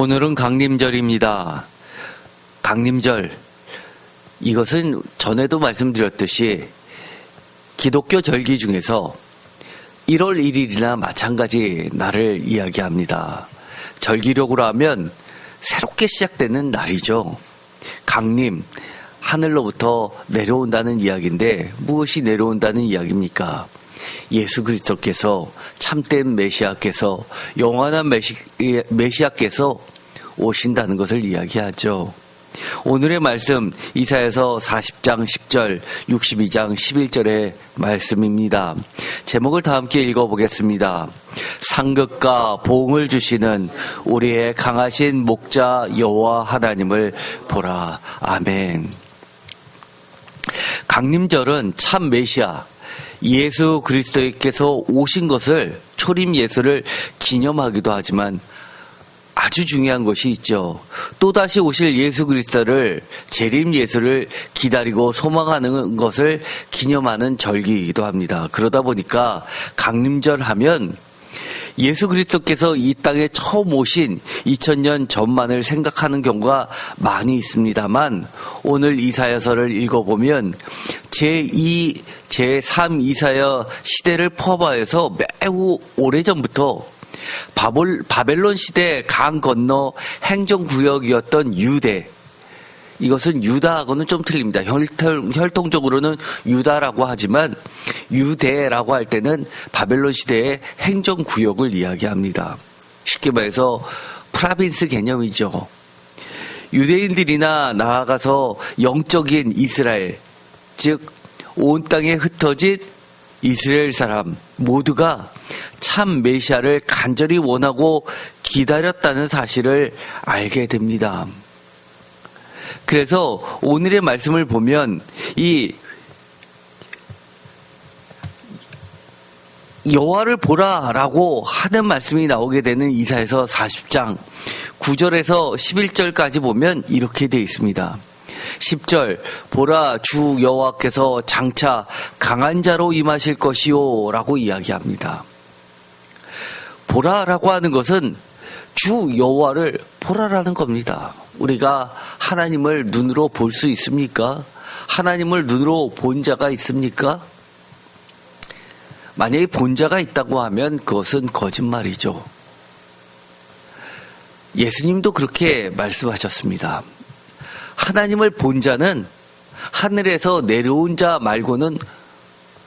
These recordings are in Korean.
오늘은 강림절입니다. 강림절, 이것은 전에도 말씀드렸듯이 기독교 절기 중에서 1월 1일이나 마찬가지 날을 이야기합니다. 절기력으로 하면 새롭게 시작되는 날이죠. 강림, 하늘로부터 내려온다는 이야기인데 무엇이 내려온다는 이야기입니까? 예수 그리스도께서, 참된 메시아께서, 영원한 메시아께서 오신다는 것을 이야기하죠. 오늘의 말씀 이사야서 40장 10절, 62장 11절의 말씀입니다. 제목을 다 함께 읽어보겠습니다. 상급과 보응을 주시는 우리의 강하신 목자 여호와 하나님을 보라. 아멘. 강림절은 참 메시아 예수 그리스도께서 오신 것을, 초림 예수를 기념하기도 하지만 아주 중요한 것이 있죠. 또다시 오실 예수 그리스도를, 재림 예수를 기다리고 소망하는 것을 기념하는 절기이기도 합니다. 그러다 보니까 강림절 하면 예수 그리스도께서 이 땅에 처음 오신 2000년 전만을 생각하는 경우가 많이 있습니다만, 오늘 이사야서를 읽어보면 제2, 제3 이사야 시대를 포함하여서 매우 오래전부터 바벨론 시대 강 건너 행정구역이었던 유대, 이것은 유다하고는 좀 틀립니다. 혈통적으로는 유다라고 하지만 유대라고 할 때는 바벨론 시대의 행정구역을 이야기합니다. 쉽게 말해서 프라빈스 개념이죠. 유대인들이나 나아가서 영적인 이스라엘, 즉 온 땅에 흩어진 이스라엘 사람 모두가 참 메시아를 간절히 원하고 기다렸다는 사실을 알게 됩니다. 그래서 오늘의 말씀을 보면 이 여호와를 보라라고 하는 말씀이 나오게 되는 이사야서 40장 9절에서 11절까지 보면 이렇게 되어 있습니다. 10절, 보라 주 여호와께서 장차 강한 자로 임하실 것이요 라고 이야기합니다. 보라라고 하는 것은 주 여호와를 보라라는 겁니다. 우리가 하나님을 눈으로 볼 수 있습니까? 하나님을 눈으로 본 자가 있습니까? 만약에 본 자가 있다고 하면 그것은 거짓말이죠. 예수님도 그렇게 말씀하셨습니다. 하나님을 본 자는 하늘에서 내려온 자 말고는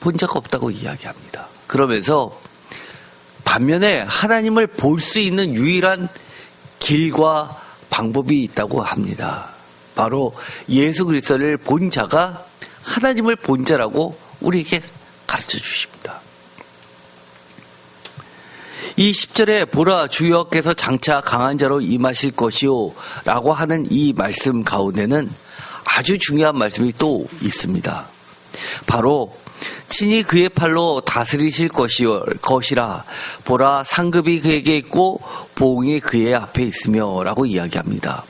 본 자가 없다고 이야기합니다. 그러면서 반면에 하나님을 볼 수 있는 유일한 길과 방법이 있다고 합니다. 바로 예수 그리스도를 본 자가 하나님을 본 자라고 우리에게 가르쳐 주십니다. 이 10절에 보라 주 여호와께서 장차 강한 자로 임하실 것이요 라고 하는 이 말씀 가운데는 아주 중요한 말씀이 또 있습니다. 바로 친히 그의 팔로 다스리실 것이라. 보라 상급이 그에게 있고 보응이 그의 앞에 있으며 라고 이야기합니다.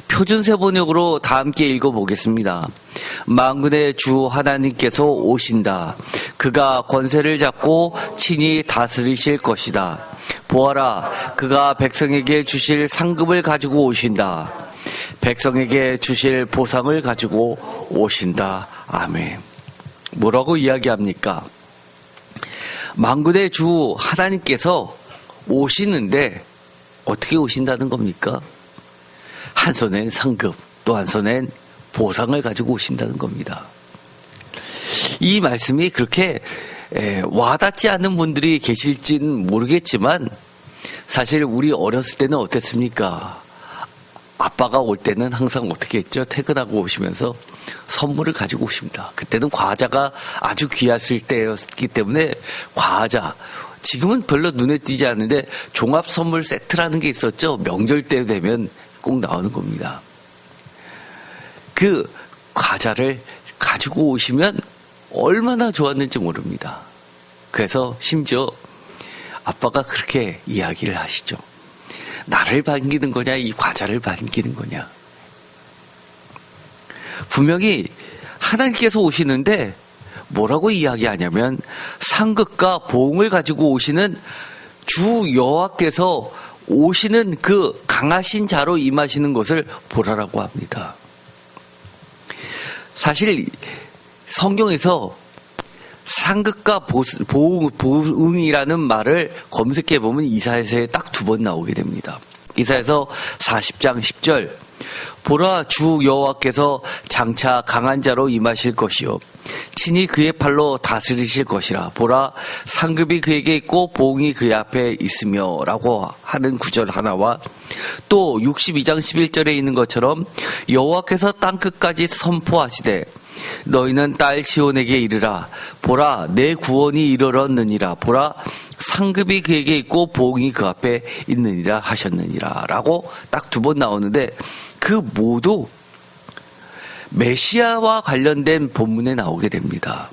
표준세 번역으로 다 함께 읽어보겠습니다. 만군의 주 하나님께서 오신다. 그가 권세를 잡고 친히 다스리실 것이다. 보아라, 그가 백성에게 주실 상급을 가지고 오신다. 백성에게 주실 보상을 가지고 오신다. 아멘. 뭐라고 이야기합니까? 만군의 주 하나님께서 오시는데 어떻게 오신다는 겁니까? 한 손엔 상급, 또 한 손엔 보상을 가지고 오신다는 겁니다. 이 말씀이 그렇게 와닿지 않는 분들이 계실지는 모르겠지만, 사실 우리 어렸을 때는 어땠습니까? 아빠가 올 때는 항상 어떻게 했죠? 퇴근하고 오시면서 선물을 가지고 오십니다. 그때는 과자가 아주 귀했을 때였기 때문에 과자, 지금은 별로 눈에 띄지 않는데 종합 선물 세트라는 게 있었죠. 명절 때 되면 꼭 나오는 겁니다. 그 과자를 가지고 오시면 얼마나 좋았는지 모릅니다. 그래서 심지어 아빠가 그렇게 이야기를 하시죠. 나를 반기는 거냐, 이 과자를 반기는 거냐. 분명히 하나님께서 오시는데 뭐라고 이야기하냐면 상급과 보응을 가지고 오시는 주 여호와께서 오시는 그 강하신 자로 임하시는 것을 보라라고 합니다. 사실 성경에서 상급과 보응이라는 말을 검색해 보면 이사야서에 딱 2번 나오게 됩니다. 이사야서 40장 10절, 보라, 주 여호와께서 장차 강한 자로 임하실 것이요 친히 그의 팔로 다스리실 것이라. 보라, 상급이 그에게 있고 보응이 그의 앞에 있으며 라고 하는 구절 하나와 또 62장 11절에 있는 것처럼 여호와께서 땅끝까지 선포하시되 너희는 딸 시온에게 이르라. 보라, 내 구원이 이르렀느니라. 보라, 상급이 그에게 있고 보응이 그 앞에 있느니라 하셨느니라 라고 딱 2번 나오는데, 그 모두 메시아와 관련된 본문에 나오게 됩니다.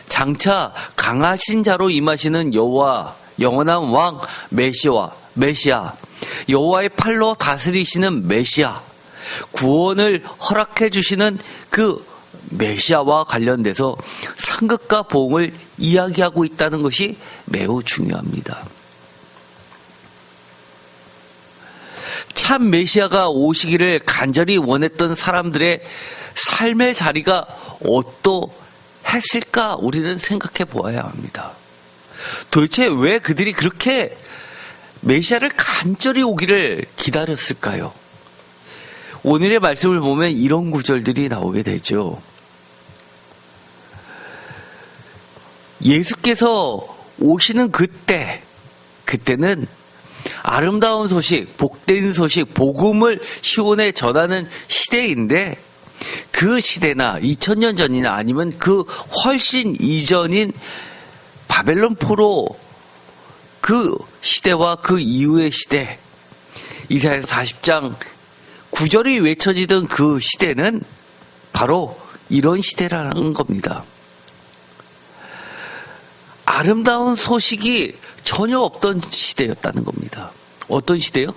장차 강하신 자로 임하시는 여호와, 영원한 왕 메시아, 여호와의 팔로 다스리시는 메시아, 구원을 허락해 주시는 그 메시아와 관련돼서 상급과 보응을 이야기하고 있다는 것이 매우 중요합니다. 참 메시아가 오시기를 간절히 원했던 사람들의 삶의 자리가 어떠했을까 우리는 생각해 보아야 합니다. 도대체 왜 그들이 그렇게 메시아를 간절히 오기를 기다렸을까요? 오늘의 말씀을 보면 이런 구절들이 나오게 되죠. 예수께서 오시는 그때는 아름다운 소식, 복된 소식, 복음을 시온에 전하는 시대인데, 그 시대나 2000년 전이나 아니면 그 훨씬 이전인 바벨론 포로 그 시대와 그 이후의 시대, 이사야서 40장 9절이 외쳐지던 그 시대는 바로 이런 시대라는 겁니다. 아름다운 소식이 전혀 없던 시대였다는 겁니다. 어떤 시대요?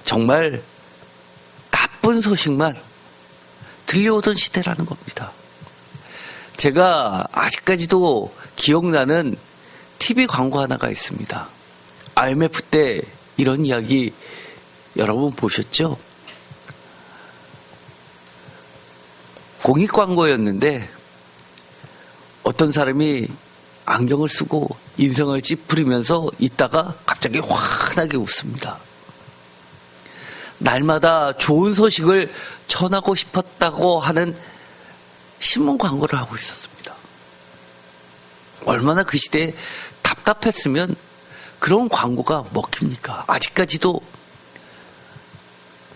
정말 나쁜 소식만 들려오던 시대라는 겁니다. 제가 아직까지도 기억나는 TV 광고 하나가 있습니다. IMF 때 이런 이야기 여러분 보셨죠? 공익 광고였는데 어떤 사람이 안경을 쓰고 인성을 찌푸리면서 있다가 갑자기 환하게 웃습니다. 날마다 좋은 소식을 전하고 싶었다고 하는 신문 광고를 하고 있었습니다. 얼마나 그 시대에 답답했으면 그런 광고가 먹힙니까? 아직까지도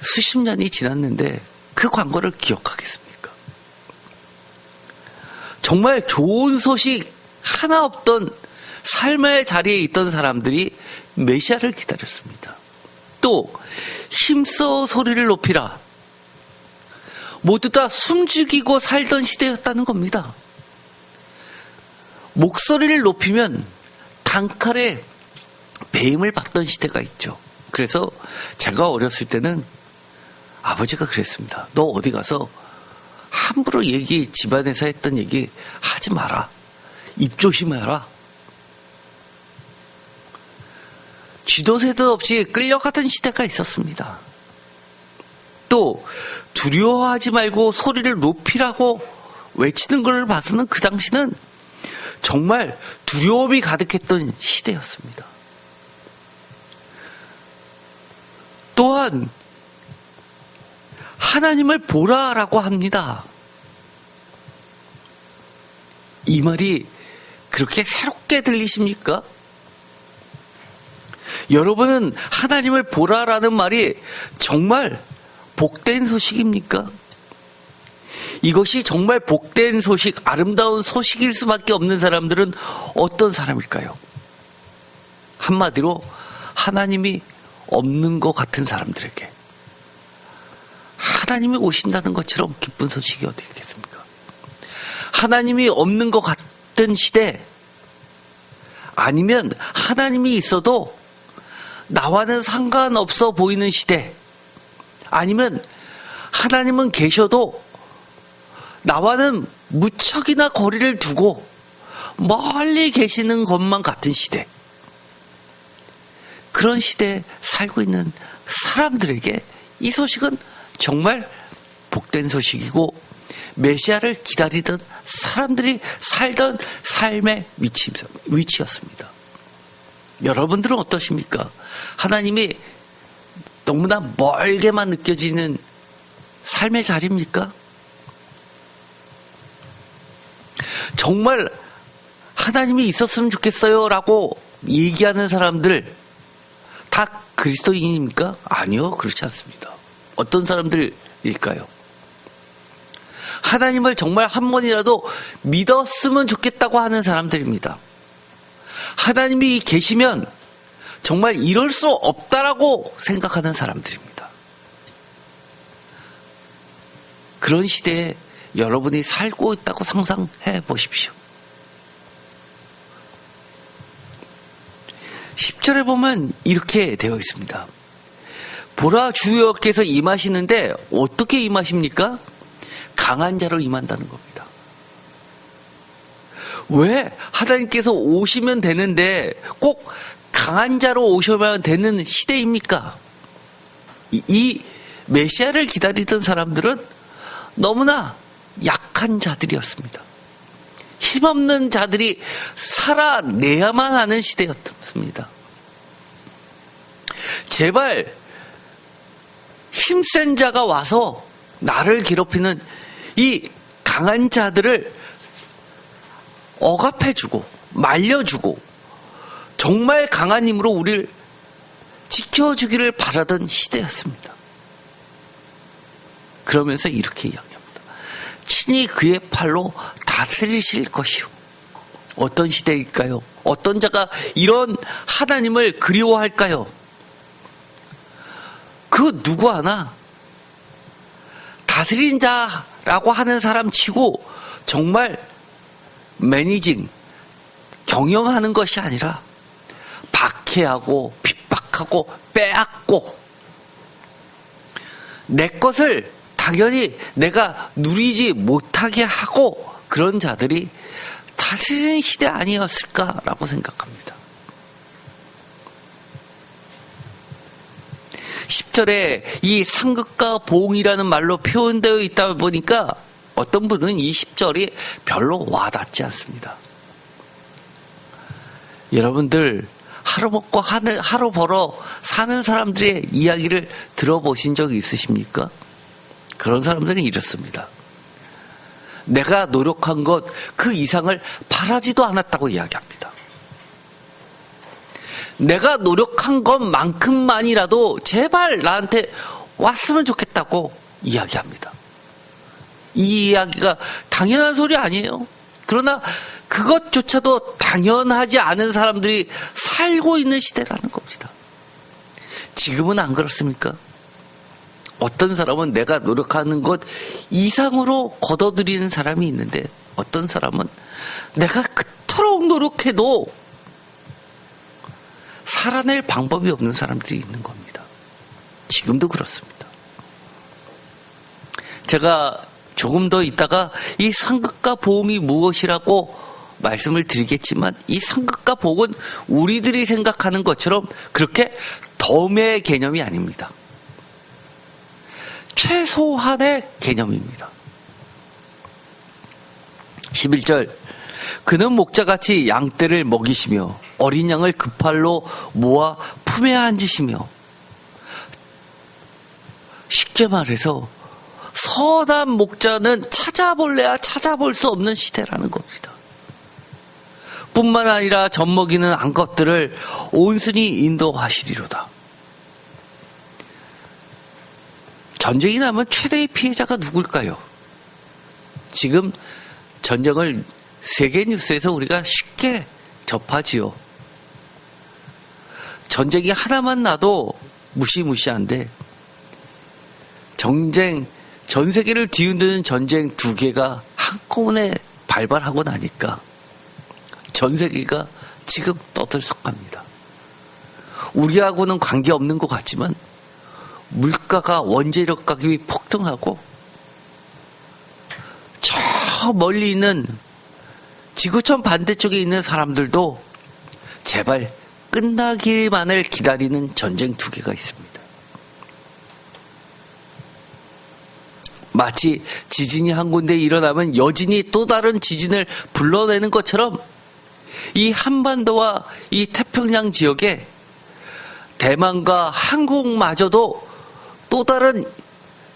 수십 년이 지났는데 그 광고를 기억하겠습니까? 정말 좋은 소식 하나 없던 삶의 자리에 있던 사람들이 메시아를 기다렸습니다. 또 힘써 소리를 높이라. 모두 다 숨죽이고 살던 시대였다는 겁니다. 목소리를 높이면 단칼에 배임을 받던 시대가 있죠. 그래서 제가 어렸을 때는 아버지가 그랬습니다. 너 어디 가서 함부로 집안에서 했던 얘기 하지 마라. 입 조심해라. 쥐도 새도 없이 끌려가던 시대가 있었습니다. 또 두려워하지 말고 소리를 높이라고 외치는 걸 봐서는 그 당시는 정말 두려움이 가득했던 시대였습니다. 또한 하나님을 보라라고 합니다. 이 말이 그렇게 새롭게 들리십니까? 여러분은 하나님을 보라라는 말이 정말 복된 소식입니까? 이것이 정말 복된 소식, 아름다운 소식일 수밖에 없는 사람들은 어떤 사람일까요? 한마디로 하나님이 없는 것 같은 사람들에게 하나님이 오신다는 것처럼 기쁜 소식이 어디 있겠습니까? 하나님이 없는 것 같은 시대, 아니면 하나님이 있어도 나와는 상관없어 보이는 시대, 아니면 하나님은 계셔도 나와는 무척이나 거리를 두고 멀리 계시는 것만 같은 시대. 그런 시대에 살고 있는 사람들에게 이 소식은 정말 복된 소식이고 메시아를 기다리던 사람들이 살던 삶의 위치였습니다. 여러분들은 어떠십니까? 하나님이 너무나 멀게만 느껴지는 삶의 자리입니까? 정말 하나님이 있었으면 좋겠어요 라고 얘기하는 사람들 다 그리스도인입니까? 아니요, 그렇지 않습니다. 어떤 사람들일까요? 하나님을 정말 한 번이라도 믿었으면 좋겠다고 하는 사람들입니다. 하나님이 계시면 정말 이럴 수 없다라고 생각하는 사람들입니다. 그런 시대에 여러분이 살고 있다고 상상해 보십시오. 10절에 보면 이렇게 되어 있습니다. 보라, 주여께서 임하시는데 어떻게 임하십니까? 강한 자로 임한다는 겁니다. 왜 하나님께서 오시면 되는데 꼭 강한 자로 오셔야 되는 시대입니까? 이 메시아를 기다리던 사람들은 너무나 약한 자들이었습니다. 힘없는 자들이 살아내야만 하는 시대였습니다. 제발 힘센 자가 와서 나를 괴롭히는 이 강한 자들을 억압해주고 말려주고 정말 강한 힘으로 우리를 지켜주기를 바라던 시대였습니다. 그러면서 이렇게 이야기합니다. 친히 그의 팔로 다스리실 것이요. 어떤 시대일까요? 어떤 자가 이런 하나님을 그리워할까요? 그 누구 하나 다스린 자라고 하는 사람 치고 정말 매니징, 경영하는 것이 아니라 박해하고 핍박하고 빼앗고 내 것을 당연히 내가 누리지 못하게 하고 그런 자들이 다스리는 시대 아니었을까라고 생각합니다. 10절에 이 상급과 보응이라는 말로 표현되어 있다 보니까 어떤 분은 이 10절이 별로 와닿지 않습니다. 여러분들 하루 먹고 하루 벌어 사는 사람들의 이야기를 들어보신 적이 있으십니까? 그런 사람들은 이렇습니다. 내가 노력한 것 그 이상을 바라지도 않았다고 이야기합니다. 내가 노력한 것만큼만이라도 제발 나한테 왔으면 좋겠다고 이야기합니다. 이 이야기가 당연한 소리 아니에요. 그러나 그것조차도 당연하지 않은 사람들이 살고 있는 시대라는 겁니다. 지금은 안 그렇습니까? 어떤 사람은 내가 노력하는 것 이상으로 거둬들이는 사람이 있는데 어떤 사람은 내가 그토록 노력해도 살아낼 방법이 없는 사람들이 있는 겁니다. 지금도 그렇습니다. 제가 조금 더 있다가 이 상급과 보응이 무엇이라고 말씀을 드리겠지만 이 상급과 보응은 우리들이 생각하는 것처럼 그렇게 덤의 개념이 아닙니다. 최소한의 개념입니다. 11절 그는 목자같이 양떼를 먹이시며 어린 양을 그 팔로 모아 품에 앉으시며 쉽게 말해서 선한 목자는 찾아볼래야 찾아볼 수 없는 시대라는 겁니다. 뿐만 아니라 젖먹이는 암것들을 온순히 인도하시리로다. 전쟁이 나면 최대의 피해자가 누굴까요? 지금 전쟁을 세계 뉴스에서 우리가 쉽게 접하지요. 전쟁이 하나만 나도 무시무시한데 전 세계를 뒤흔드는 전쟁 2개가 한꺼번에 발발하고 나니까 전 세계가 지금 떠들썩합니다. 우리하고는 관계없는 것 같지만 물가가 원재력 가격이 폭등하고 저 멀리 있는 지구촌 반대쪽에 있는 사람들도 제발 끝나기만을 기다리는 전쟁 두 개가 있습니다. 마치 지진이 한 군데 일어나면 여진이 또 다른 지진을 불러내는 것처럼 이 한반도와 이 태평양 지역에 대만과 한국마저도 또 다른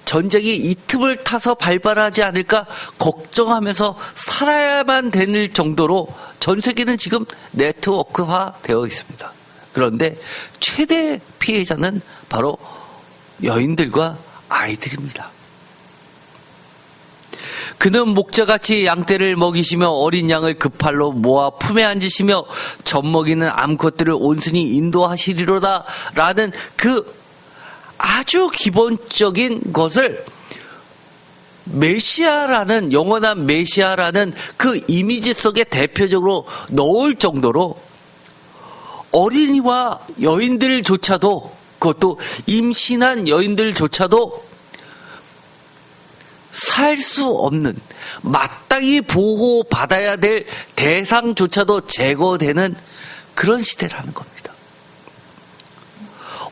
전쟁이 이 틈을 타서 발발하지 않을까 걱정하면서 살아야만 되는 정도로 전 세계는 지금 네트워크화 되어 있습니다. 그런데 최대 피해자는 바로 여인들과 아이들입니다. 그는 목자같이 양떼를 먹이시며 어린 양을 그 팔로 모아 품에 앉으시며 젖먹이는 암컷들을 온순히 인도하시리로다 라는 그 아주 기본적인 것을 메시아라는, 영원한 메시아라는 그 이미지 속에 대표적으로 넣을 정도로 어린이와 여인들조차도, 그것도 임신한 여인들조차도 살 수 없는, 마땅히 보호받아야 될 대상조차도 제거되는 그런 시대라는 겁니다.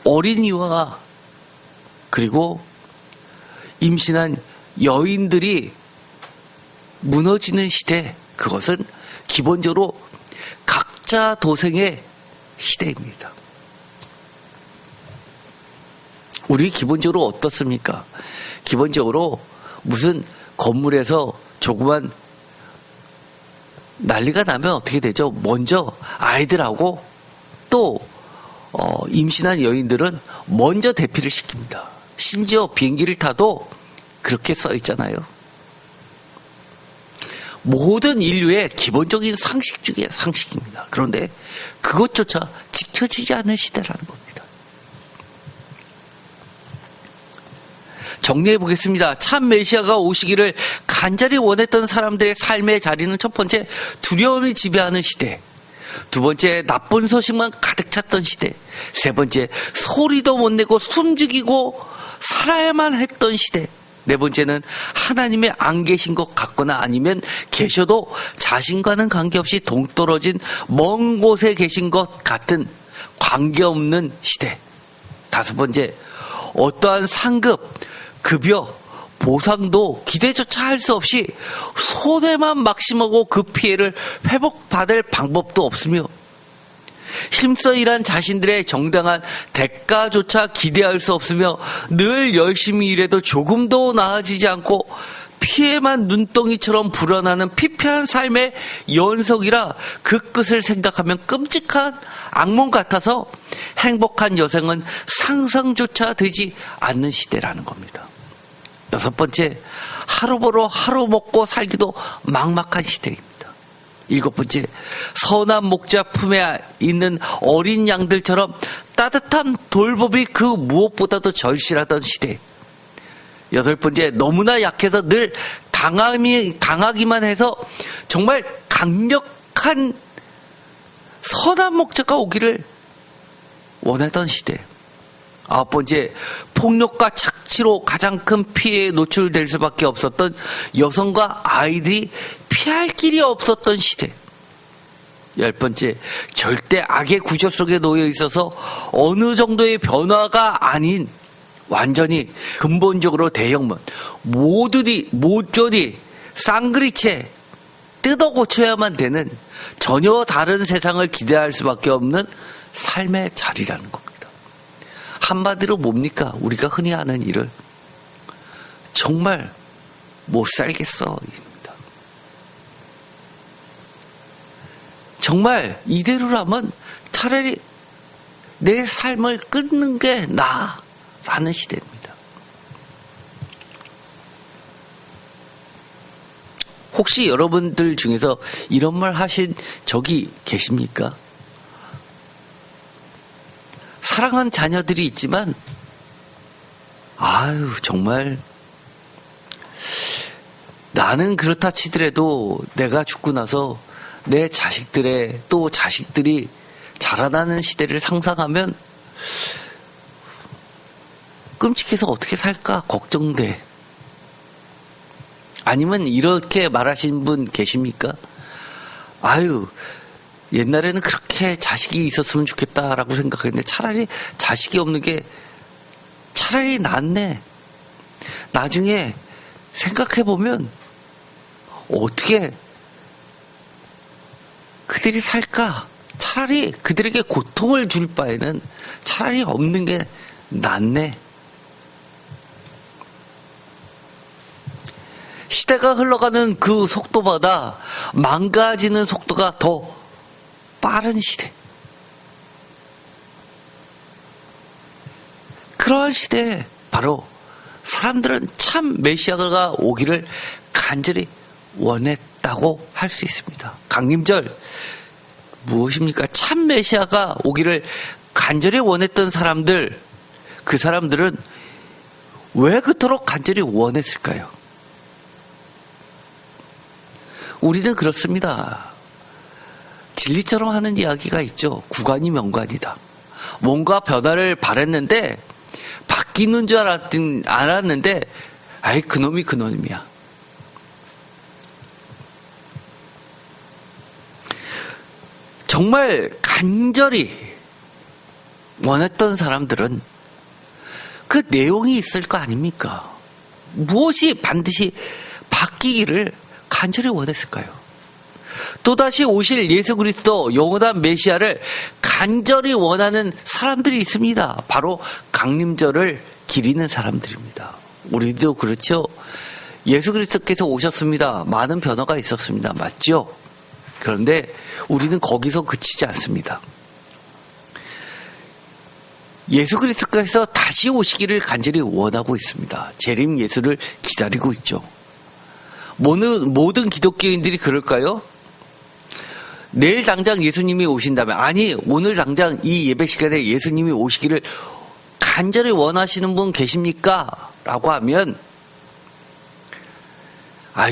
어린이와 그리고 임신한 여인들이 무너지는 시대, 그것은 기본적으로 각자 도생의 시대입니다. 우리 기본적으로 어떻습니까? 기본적으로 무슨 건물에서 조그만 난리가 나면 어떻게 되죠? 먼저 아이들하고 또 임신한 여인들은 먼저 대피를 시킵니다. 심지어 비행기를 타도 그렇게 써 있잖아요. 모든 인류의 기본적인 상식 중에 상식입니다. 그런데 그것조차 지켜지지 않는 시대라는 겁니다. 정리해 보겠습니다. 참 메시아가 오시기를 간절히 원했던 사람들의 삶의 자리는 첫 번째, 두려움이 지배하는 시대. 두 번째, 나쁜 소식만 가득 찼던 시대. 세 번째, 소리도 못 내고 숨죽이고 살아야만 했던 시대. 네 번째는 하나님의 안 계신 것 같거나 아니면 계셔도 자신과는 관계없이 동떨어진 먼 곳에 계신 것 같은 관계없는 시대. 다섯 번째, 어떠한 상급, 급여, 보상도 기대조차 할 수 없이 손해만 막심하고 그 피해를 회복받을 방법도 없으며 힘써 일한 자신들의 정당한 대가조차 기대할 수 없으며 늘 열심히 일해도 조금도 나아지지 않고 피해만 눈덩이처럼 불어나는 피폐한 삶의 연속이라 그 끝을 생각하면 끔찍한 악몽 같아서 행복한 여생은 상상조차 되지 않는 시대라는 겁니다. 여섯 번째, 하루 벌어 하루 먹고 살기도 막막한 시대입니다. 일곱 번째, 선한 목자 품에 있는 어린 양들처럼 따뜻한 돌봄이 그 무엇보다도 절실하던 시대. 여덟 번째, 너무나 약해서 늘 당하기만 해서 정말 강력한 선한 목자가 오기를 원하던 시대. 아홉 번째, 폭력과 착취로 가장 큰 피해에 노출될 수밖에 없었던 여성과 아이들이 피할 길이 없었던 시대. 열 번째, 절대 악의 구조 속에 놓여 있어서 어느 정도의 변화가 아닌 완전히 근본적으로 대형문, 모조리 쌍그리채 뜯어 고쳐야만 되는 전혀 다른 세상을 기대할 수밖에 없는 삶의 자리라는 겁니다. 한마디로 뭡니까? 우리가 흔히 하는 일을 정말 못 살겠어 입니다. 정말 이대로라면 차라리 내 삶을 끊는 게 나아라는 시대입니다. 혹시 여러분들 중에서 이런 말 하신 적이 계십니까? 사랑한 자녀들이 있지만 정말 나는 그렇다 치더라도 내가 죽고 나서 내 자식들이 자라나는 시대를 상상하면 끔찍해서 어떻게 살까 걱정돼. 아니면 이렇게 말하신 분 계십니까? 옛날에는 그렇게 자식이 있었으면 좋겠다라고 생각했는데 차라리 자식이 없는 게 차라리 낫네. 나중에 생각해보면 어떻게 그들이 살까? 차라리 그들에게 고통을 줄 바에는 차라리 없는 게 낫네. 시대가 흘러가는 그 속도보다 망가지는 속도가 더 빠른 시대. 그러한 시대에 바로 사람들은 참 메시아가 오기를 간절히 원했다고 할 수 있습니다. 강림절 무엇입니까? 참 메시아가 오기를 간절히 원했던 사람들, 그 사람들은 왜 그토록 간절히 원했을까요? 우리는 그렇습니다. 진리처럼 하는 이야기가 있죠. 구관이 명관이다. 뭔가 변화를 바랬는데 바뀌는 줄 알았는데 아이 그놈이 그놈이야. 정말 간절히 원했던 사람들은 그 내용이 있을 거 아닙니까? 무엇이 반드시 바뀌기를 간절히 원했을까요? 또다시 오실 예수 그리스도 영원한 메시아를 간절히 원하는 사람들이 있습니다. 바로 강림절을 기리는 사람들입니다. 우리도 그렇죠. 예수 그리스도께서 오셨습니다. 많은 변화가 있었습니다. 맞죠? 그런데 우리는 거기서 그치지 않습니다. 예수 그리스도께서 다시 오시기를 간절히 원하고 있습니다. 재림 예수를 기다리고 있죠. 모든 기독교인들이 그럴까요? 내일 당장 예수님이 오신다면, 아니 오늘 당장 이 예배 시간에 예수님이 오시기를 간절히 원하시는 분 계십니까? 라고 하면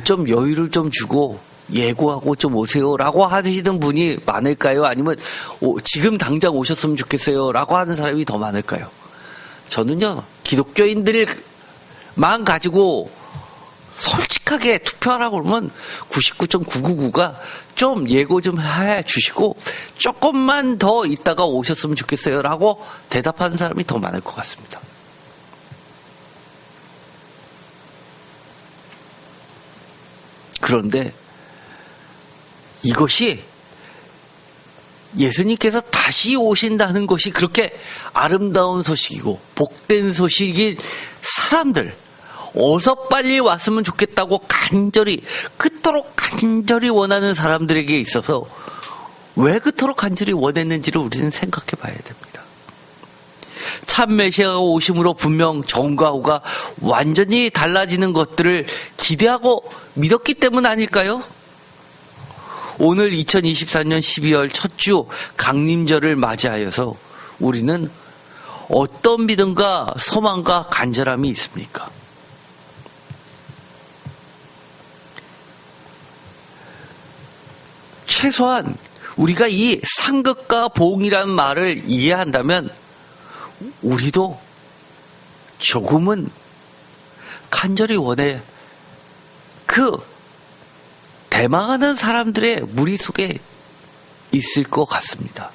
좀 여유를 좀 주고 예고하고 좀 오세요 라고 하시는 분이 많을까요? 아니면 지금 당장 오셨으면 좋겠어요 라고 하는 사람이 더 많을까요? 저는요, 기독교인들만 가지고 솔직하게 투표하라고 그러면 99.999가 좀 예고 좀 해 주시고 조금만 더 있다가 오셨으면 좋겠어요 라고 대답하는 사람이 더 많을 것 같습니다. 그런데 이것이 예수님께서 다시 오신다는 것이 그렇게 아름다운 소식이고 복된 소식인 사람들, 어서 빨리 왔으면 좋겠다고 그토록 간절히 원하는 사람들에게 있어서 왜 그토록 간절히 원했는지를 우리는 생각해 봐야 됩니다. 참 메시아가 오심으로 분명 전과 후가 완전히 달라지는 것들을 기대하고 믿었기 때문 아닐까요? 오늘 2024년 12월 첫 주 강림절을 맞이하여서 우리는 어떤 믿음과 소망과 간절함이 있습니까? 최소한 우리가 이 상급과 보응이라는 말을 이해한다면 우리도 조금은 간절히 원해 그 대망하는 사람들의 무리 속에 있을 것 같습니다.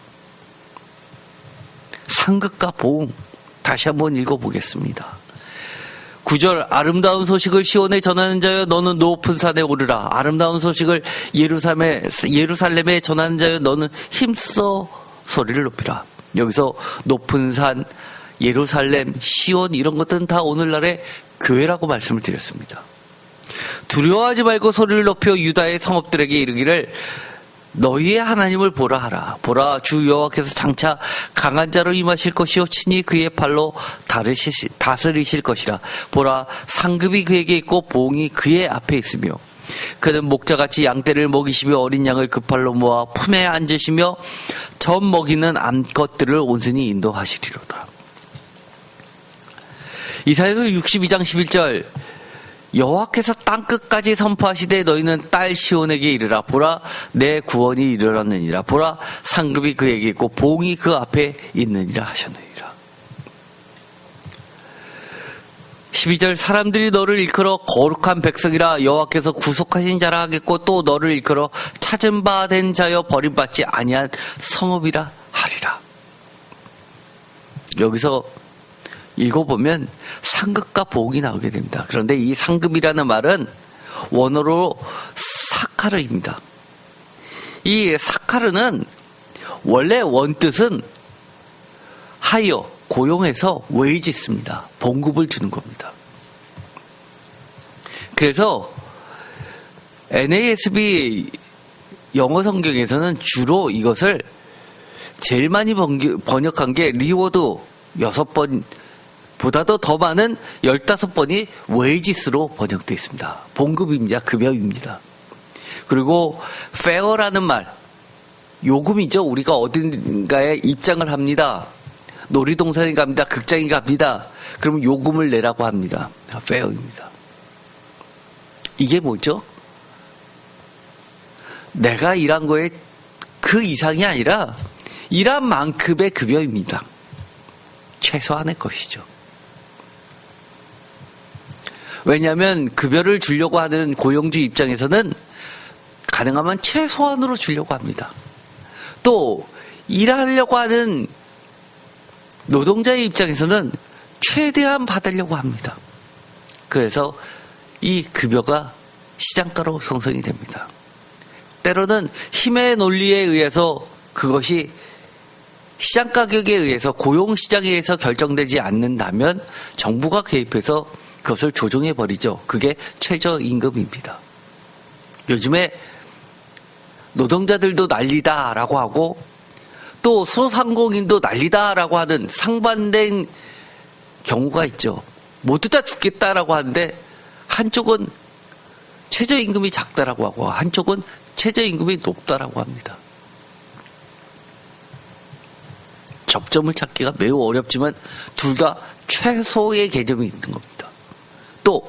상급과 보응, 다시 한번 읽어보겠습니다. 9절, 아름다운 소식을 시온에 전하는 자여 너는 높은 산에 오르라. 아름다운 소식을 예루살렘에 전하는 자여 너는 힘써 소리를 높이라. 여기서 높은 산, 예루살렘, 시온 이런 것들은 다 오늘날의 교회라고 말씀을 드렸습니다. 두려워하지 말고 소리를 높여 유다의 성읍들에게 이르기를 너희의 하나님을 보라 하라. 보라, 주 여호와께서 장차 강한 자로 임하실 것이요 친히 그의 팔로 다스리실 것이라. 보라, 상급이 그에게 있고 보응이 그의 앞에 있으며 그는 목자같이 양떼를 먹이시며 어린 양을 그 팔로 모아 품에 앉으시며 젖 먹이는 암컷들을 온순히 인도하시리로다. 이사야서 62장 11절, 여호와께서 땅끝까지 선포하시되 너희는 딸 시온에게 이르라. 보라, 내 구원이 이르렀느니라. 보라, 상급이 그에게 있고 보응이 그 앞에 있느니라 하셨느니라. 12절 사람들이 너를 일컬어 거룩한 백성이라 여호와께서 구속하신 자라 하겠고 또 너를 일컬어 찾은 바 된 자여 버림받지 아니한 성읍이라 하리라. 여기서 읽어보면 상급과 보응이 나오게 됩니다. 그런데 이 상급이라는 말은 원어로 사카르입니다. 이 사카르는 원래 원뜻은 하이어, 고용해서 웨이지스입니다. 봉급을 주는 겁니다. 그래서 NASB 영어 성경에서는 주로 이것을 제일 많이 번역한 게 리워드 6번 보다도 더 많은 15번이 웨이지스로 번역되어 있습니다. 봉급입니다. 급여입니다. 그리고 fair라는 말, 요금이죠. 우리가 어딘가에 입장을 합니다. 놀이동산에 갑니다. 극장에 갑니다. 그러면 요금을 내라고 합니다. fair입니다. 이게 뭐죠? 내가 일한 거에 그 이상이 아니라 일한 만큼의 급여입니다. 최소한의 것이죠. 왜냐하면 급여를 주려고 하는 고용주 입장에서는 가능하면 최소한으로 주려고 합니다. 또 일하려고 하는 노동자의 입장에서는 최대한 받으려고 합니다. 그래서 이 급여가 시장가로 형성이 됩니다. 때로는 힘의 논리에 의해서 그것이 시장 가격에 의해서 고용시장에 의해서 결정되지 않는다면 정부가 개입해서 그것을 조정해버리죠. 그게 최저임금입니다. 요즘에 노동자들도 난리다라고 하고 또 소상공인도 난리다라고 하는 상반된 경우가 있죠. 모두 다 죽겠다라고 하는데 한쪽은 최저임금이 작다라고 하고 한쪽은 최저임금이 높다라고 합니다. 접점을 찾기가 매우 어렵지만 둘 다 최소의 개념이 있는 겁니다. 또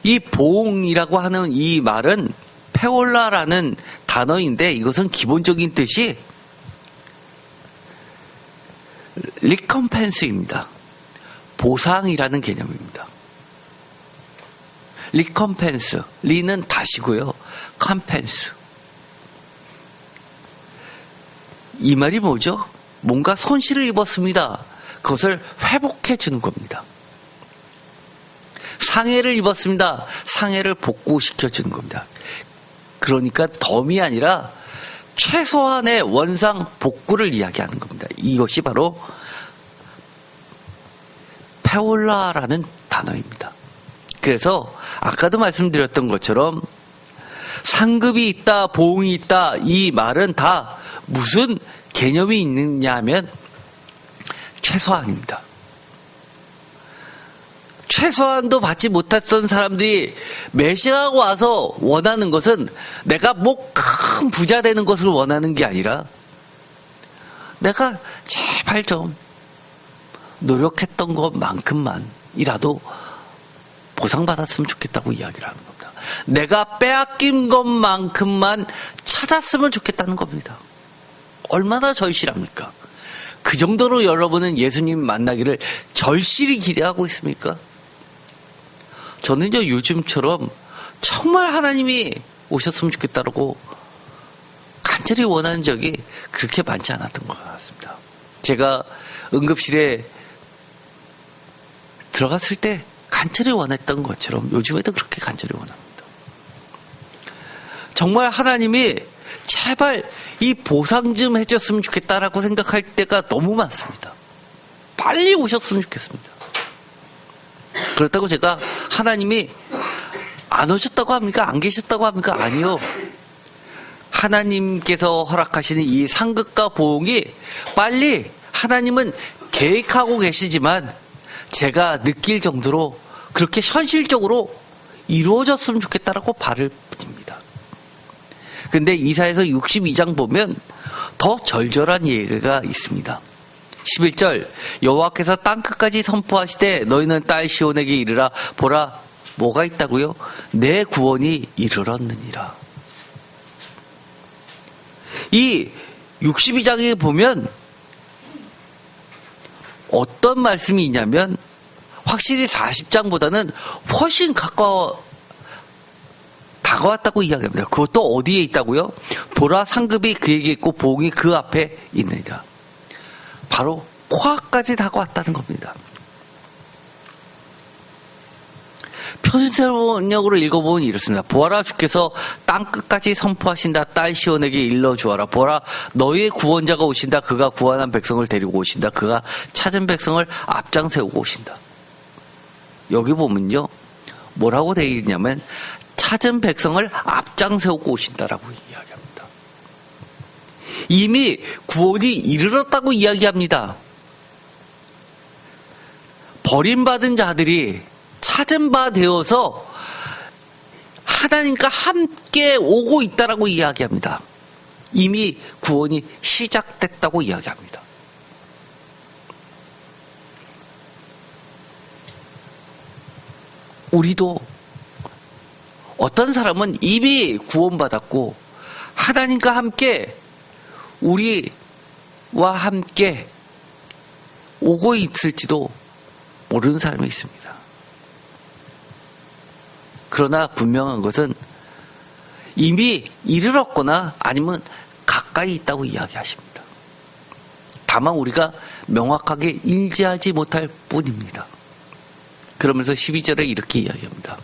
이 보응이라고 하는 이 말은 페올라라는 단어인데 이것은 기본적인 뜻이 리컴펜스입니다. 보상이라는 개념입니다. 리컴펜스, 리는 다시고요. 컴펜스. 이 말이 뭐죠? 뭔가 손실을 입었습니다. 그것을 회복해 주는 겁니다. 상해를 입었습니다. 상해를 복구시켜 주는 겁니다. 그러니까 덤이 아니라 최소한의 원상 복구를 이야기하는 겁니다. 이것이 바로 페올라라는 단어입니다. 그래서 아까도 말씀드렸던 것처럼 상급이 있다, 보응이 있다, 이 말은 다 무슨 개념이 있느냐 하면 최소한입니다. 최소한도 받지 못했던 사람들이 메시아가 와서 원하는 것은 내가 뭐 큰 부자 되는 것을 원하는 게 아니라 내가 제발 좀 노력했던 것만큼만이라도 보상받았으면 좋겠다고 이야기를 하는 겁니다. 내가 빼앗긴 것만큼만 찾았으면 좋겠다는 겁니다. 얼마나 절실합니까? 그 정도로 여러분은 예수님 만나기를 절실히 기대하고 있습니까? 저는요, 요즘처럼 정말 하나님이 오셨으면 좋겠다고 간절히 원하는 적이 그렇게 많지 않았던 것 같습니다. 제가 응급실에 들어갔을 때 간절히 원했던 것처럼 요즘에도 그렇게 간절히 원합니다. 정말 하나님이 제발 이 보상 좀 해줬으면 좋겠다라고 생각할 때가 너무 많습니다. 빨리 오셨으면 좋겠습니다. 그렇다고 제가 하나님이 안 오셨다고 합니까? 안 계셨다고 합니까? 아니요. 하나님께서 허락하시는 이 상급과 보응이 빨리 하나님은 계획하고 계시지만 제가 느낄 정도로 그렇게 현실적으로 이루어졌으면 좋겠다라고 바랄 뿐입니다. 근데 이사야서 62장 보면 더 절절한 얘기가 있습니다. 11절 여호와께서 땅끝까지 선포하시되 너희는 딸 시온에게 이르라 보라 뭐가 있다고요? 내 구원이 이르렀느니라. 이 62장에 보면 어떤 말씀이 있냐면 확실히 40장보다는 훨씬 다가왔다고 이야기합니다. 그것도 어디에 있다고요? 보라 상급이 그에게 있고 보응이 그 앞에 있느니라. 바로 코앞까지 다가왔다는 겁니다. 표준세번역으로 읽어보면 이렇습니다. 보아라, 주께서 땅끝까지 선포하신다. 딸 시온에게 일러주어라. 보아라, 너희의 구원자가 오신다. 그가 구원한 백성을 데리고 오신다. 그가 찾은 백성을 앞장 세우고 오신다. 여기 보면요, 뭐라고 되어 있냐면 찾은 백성을 앞장 세우고 오신다라고 이야기합니다. 이미 구원이 이르렀다고 이야기합니다. 버림받은 자들이 찾은 바 되어서 하나님과 함께 오고 있다라고 이야기합니다. 이미 구원이 시작됐다고 이야기합니다. 우리도 어떤 사람은 이미 구원받았고 하나님과 함께 우리와 함께 오고 있을지도 모르는 사람이 있습니다. 그러나 분명한 것은 이미 이르렀거나 아니면 가까이 있다고 이야기하십니다. 다만 우리가 명확하게 인지하지 못할 뿐입니다. 그러면서 12절에 이렇게 이야기합니다.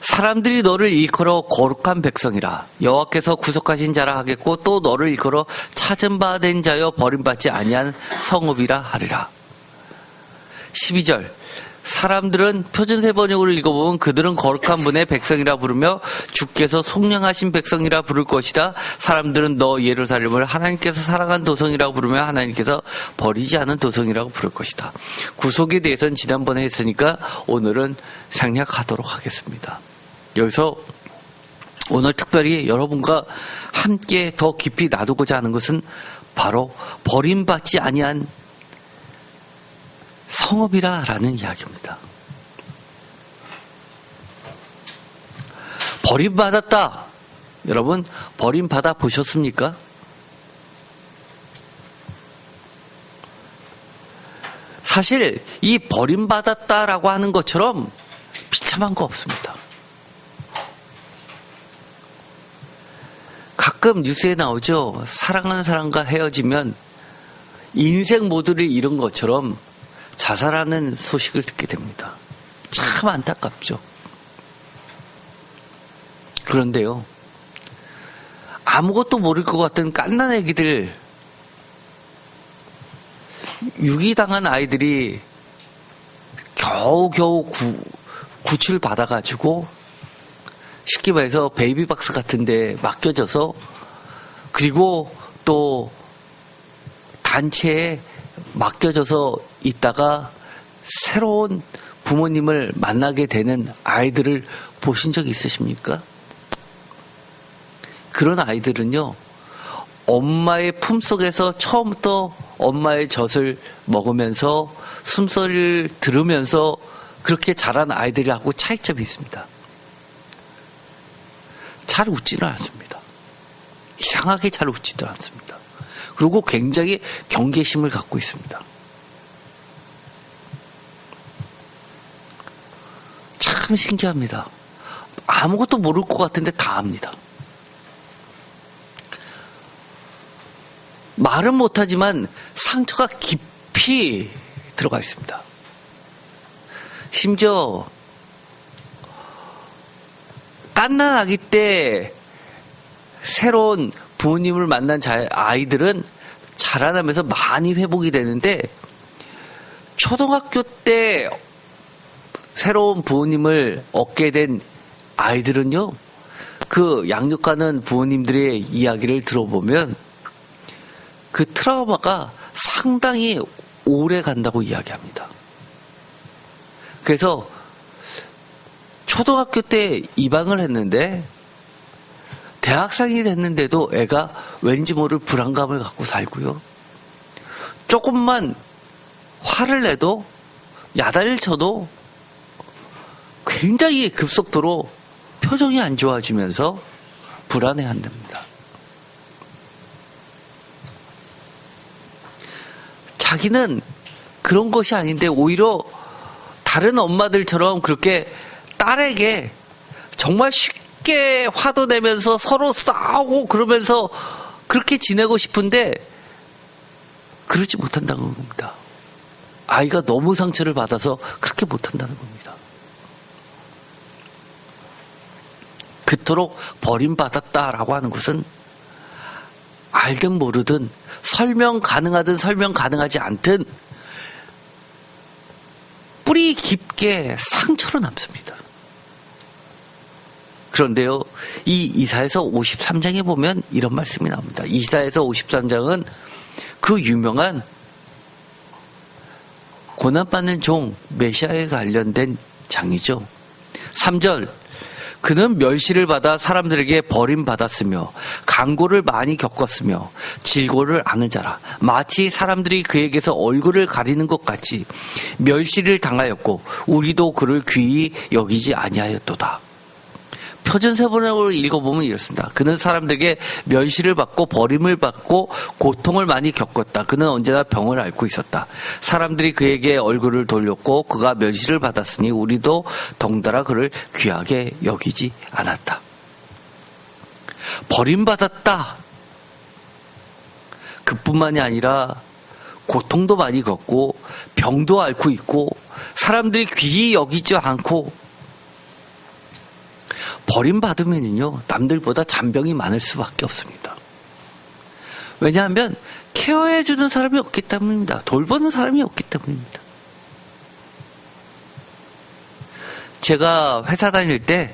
사람들이 너를 일컬어 거룩한 백성이라 여호와께서 구속하신 자라 하겠고 또 너를 일컬어 찾은 바 된 자여 버림받지 아니한 성읍이라 하리라. 12절, 사람들은 표준세 번역으로 읽어보면 그들은 거룩한 분의 백성이라 부르며 주께서 속량하신 백성이라 부를 것이다. 사람들은 너 예루살렘을 하나님께서 사랑한 도성이라고 부르며 하나님께서 버리지 않은 도성이라고 부를 것이다. 구속에 대해서는 지난번에 했으니까 오늘은 생략하도록 하겠습니다. 여기서 오늘 특별히 여러분과 함께 더 깊이 나누고자 하는 것은 바로 버림받지 아니한 성읍이라라는 이야기입니다. 버림받았다. 여러분, 버림받아 보셨습니까? 사실 이 버림받았다라고 하는 것처럼 비참한 거 없습니다. 가끔 뉴스에 나오죠. 사랑하는 사람과 헤어지면 인생 모두를 잃은 것처럼 자살하는 소식을 듣게 됩니다. 참 안타깝죠. 그런데요, 아무것도 모를 것 같은 갓난 애기들, 유기당한 아이들이 겨우겨우 구출 받아가지고 쉽게 말해서 베이비박스 같은 데 맡겨져서 그리고 또 단체에 맡겨져서 있다가 새로운 부모님을 만나게 되는 아이들을 보신 적 있으십니까? 그런 아이들은요, 엄마의 품속에서 처음부터 엄마의 젖을 먹으면서 숨소리를 들으면서 그렇게 자란 아이들하고 차이점이 있습니다. 잘 웃지는 않습니다. 이상하게 잘 웃지도 않습니다. 그리고 굉장히 경계심을 갖고 있습니다. 참 신기합니다. 아무것도 모를 것 같은데 다 압니다. 말은 못하지만 상처가 깊이 들어가 있습니다. 심지어 갓난 아기 때 새로운 부모님을 만난 아이들은 자라나면서 많이 회복이 되는데 초등학교 때 새로운 부모님을 얻게 된 아이들은요, 그 양육하는 부모님들의 이야기를 들어보면 그 트라우마가 상당히 오래 간다고 이야기합니다. 그래서 초등학교 때 입양을 했는데 대학생이 됐는데도 애가 왠지 모를 불안감을 갖고 살고요. 조금만 화를 내도 야단을 쳐도 굉장히 급속도로 표정이 안 좋아지면서 불안해한답니다. 자기는 그런 것이 아닌데 오히려 다른 엄마들처럼 그렇게 딸에게 정말 쉽게 화도 내면서 서로 싸우고 그러면서 그렇게 지내고 싶은데 그러지 못한다는 겁니다. 아이가 너무 상처를 받아서 그렇게 못한다는 겁니다. 그토록 버림받았다라고 하는 것은 알든 모르든 설명 가능하든 설명 가능하지 않든 뿌리 깊게 상처로 남습니다. 그런데요, 이 이사야서 53장에 보면 이런 말씀이 나옵니다. 이사야서 53장은 그 유명한 고난받는 종 메시아에 관련된 장이죠. 3절, 그는 멸시를 받아 사람들에게 버림받았으며 강고를 많이 겪었으며 질고를 아는 자라. 마치 사람들이 그에게서 얼굴을 가리는 것 같이 멸시를 당하였고 우리도 그를 귀히 여기지 아니하였도다. 표준세번역으로 읽어보면 이렇습니다. 그는 사람들에게 멸시를 받고 버림을 받고 고통을 많이 겪었다. 그는 언제나 병을 앓고 있었다. 사람들이 그에게 얼굴을 돌렸고 그가 멸시를 받았으니 우리도 덩달아 그를 귀하게 여기지 않았다. 버림받았다. 그뿐만이 아니라 고통도 많이 겪고 병도 앓고 있고 사람들이 귀히 여기지 않고 버림받으면요, 남들보다 잔병이 많을 수밖에 없습니다. 왜냐하면 케어해주는 사람이 없기 때문입니다. 돌보는 사람이 없기 때문입니다. 제가 회사 다닐 때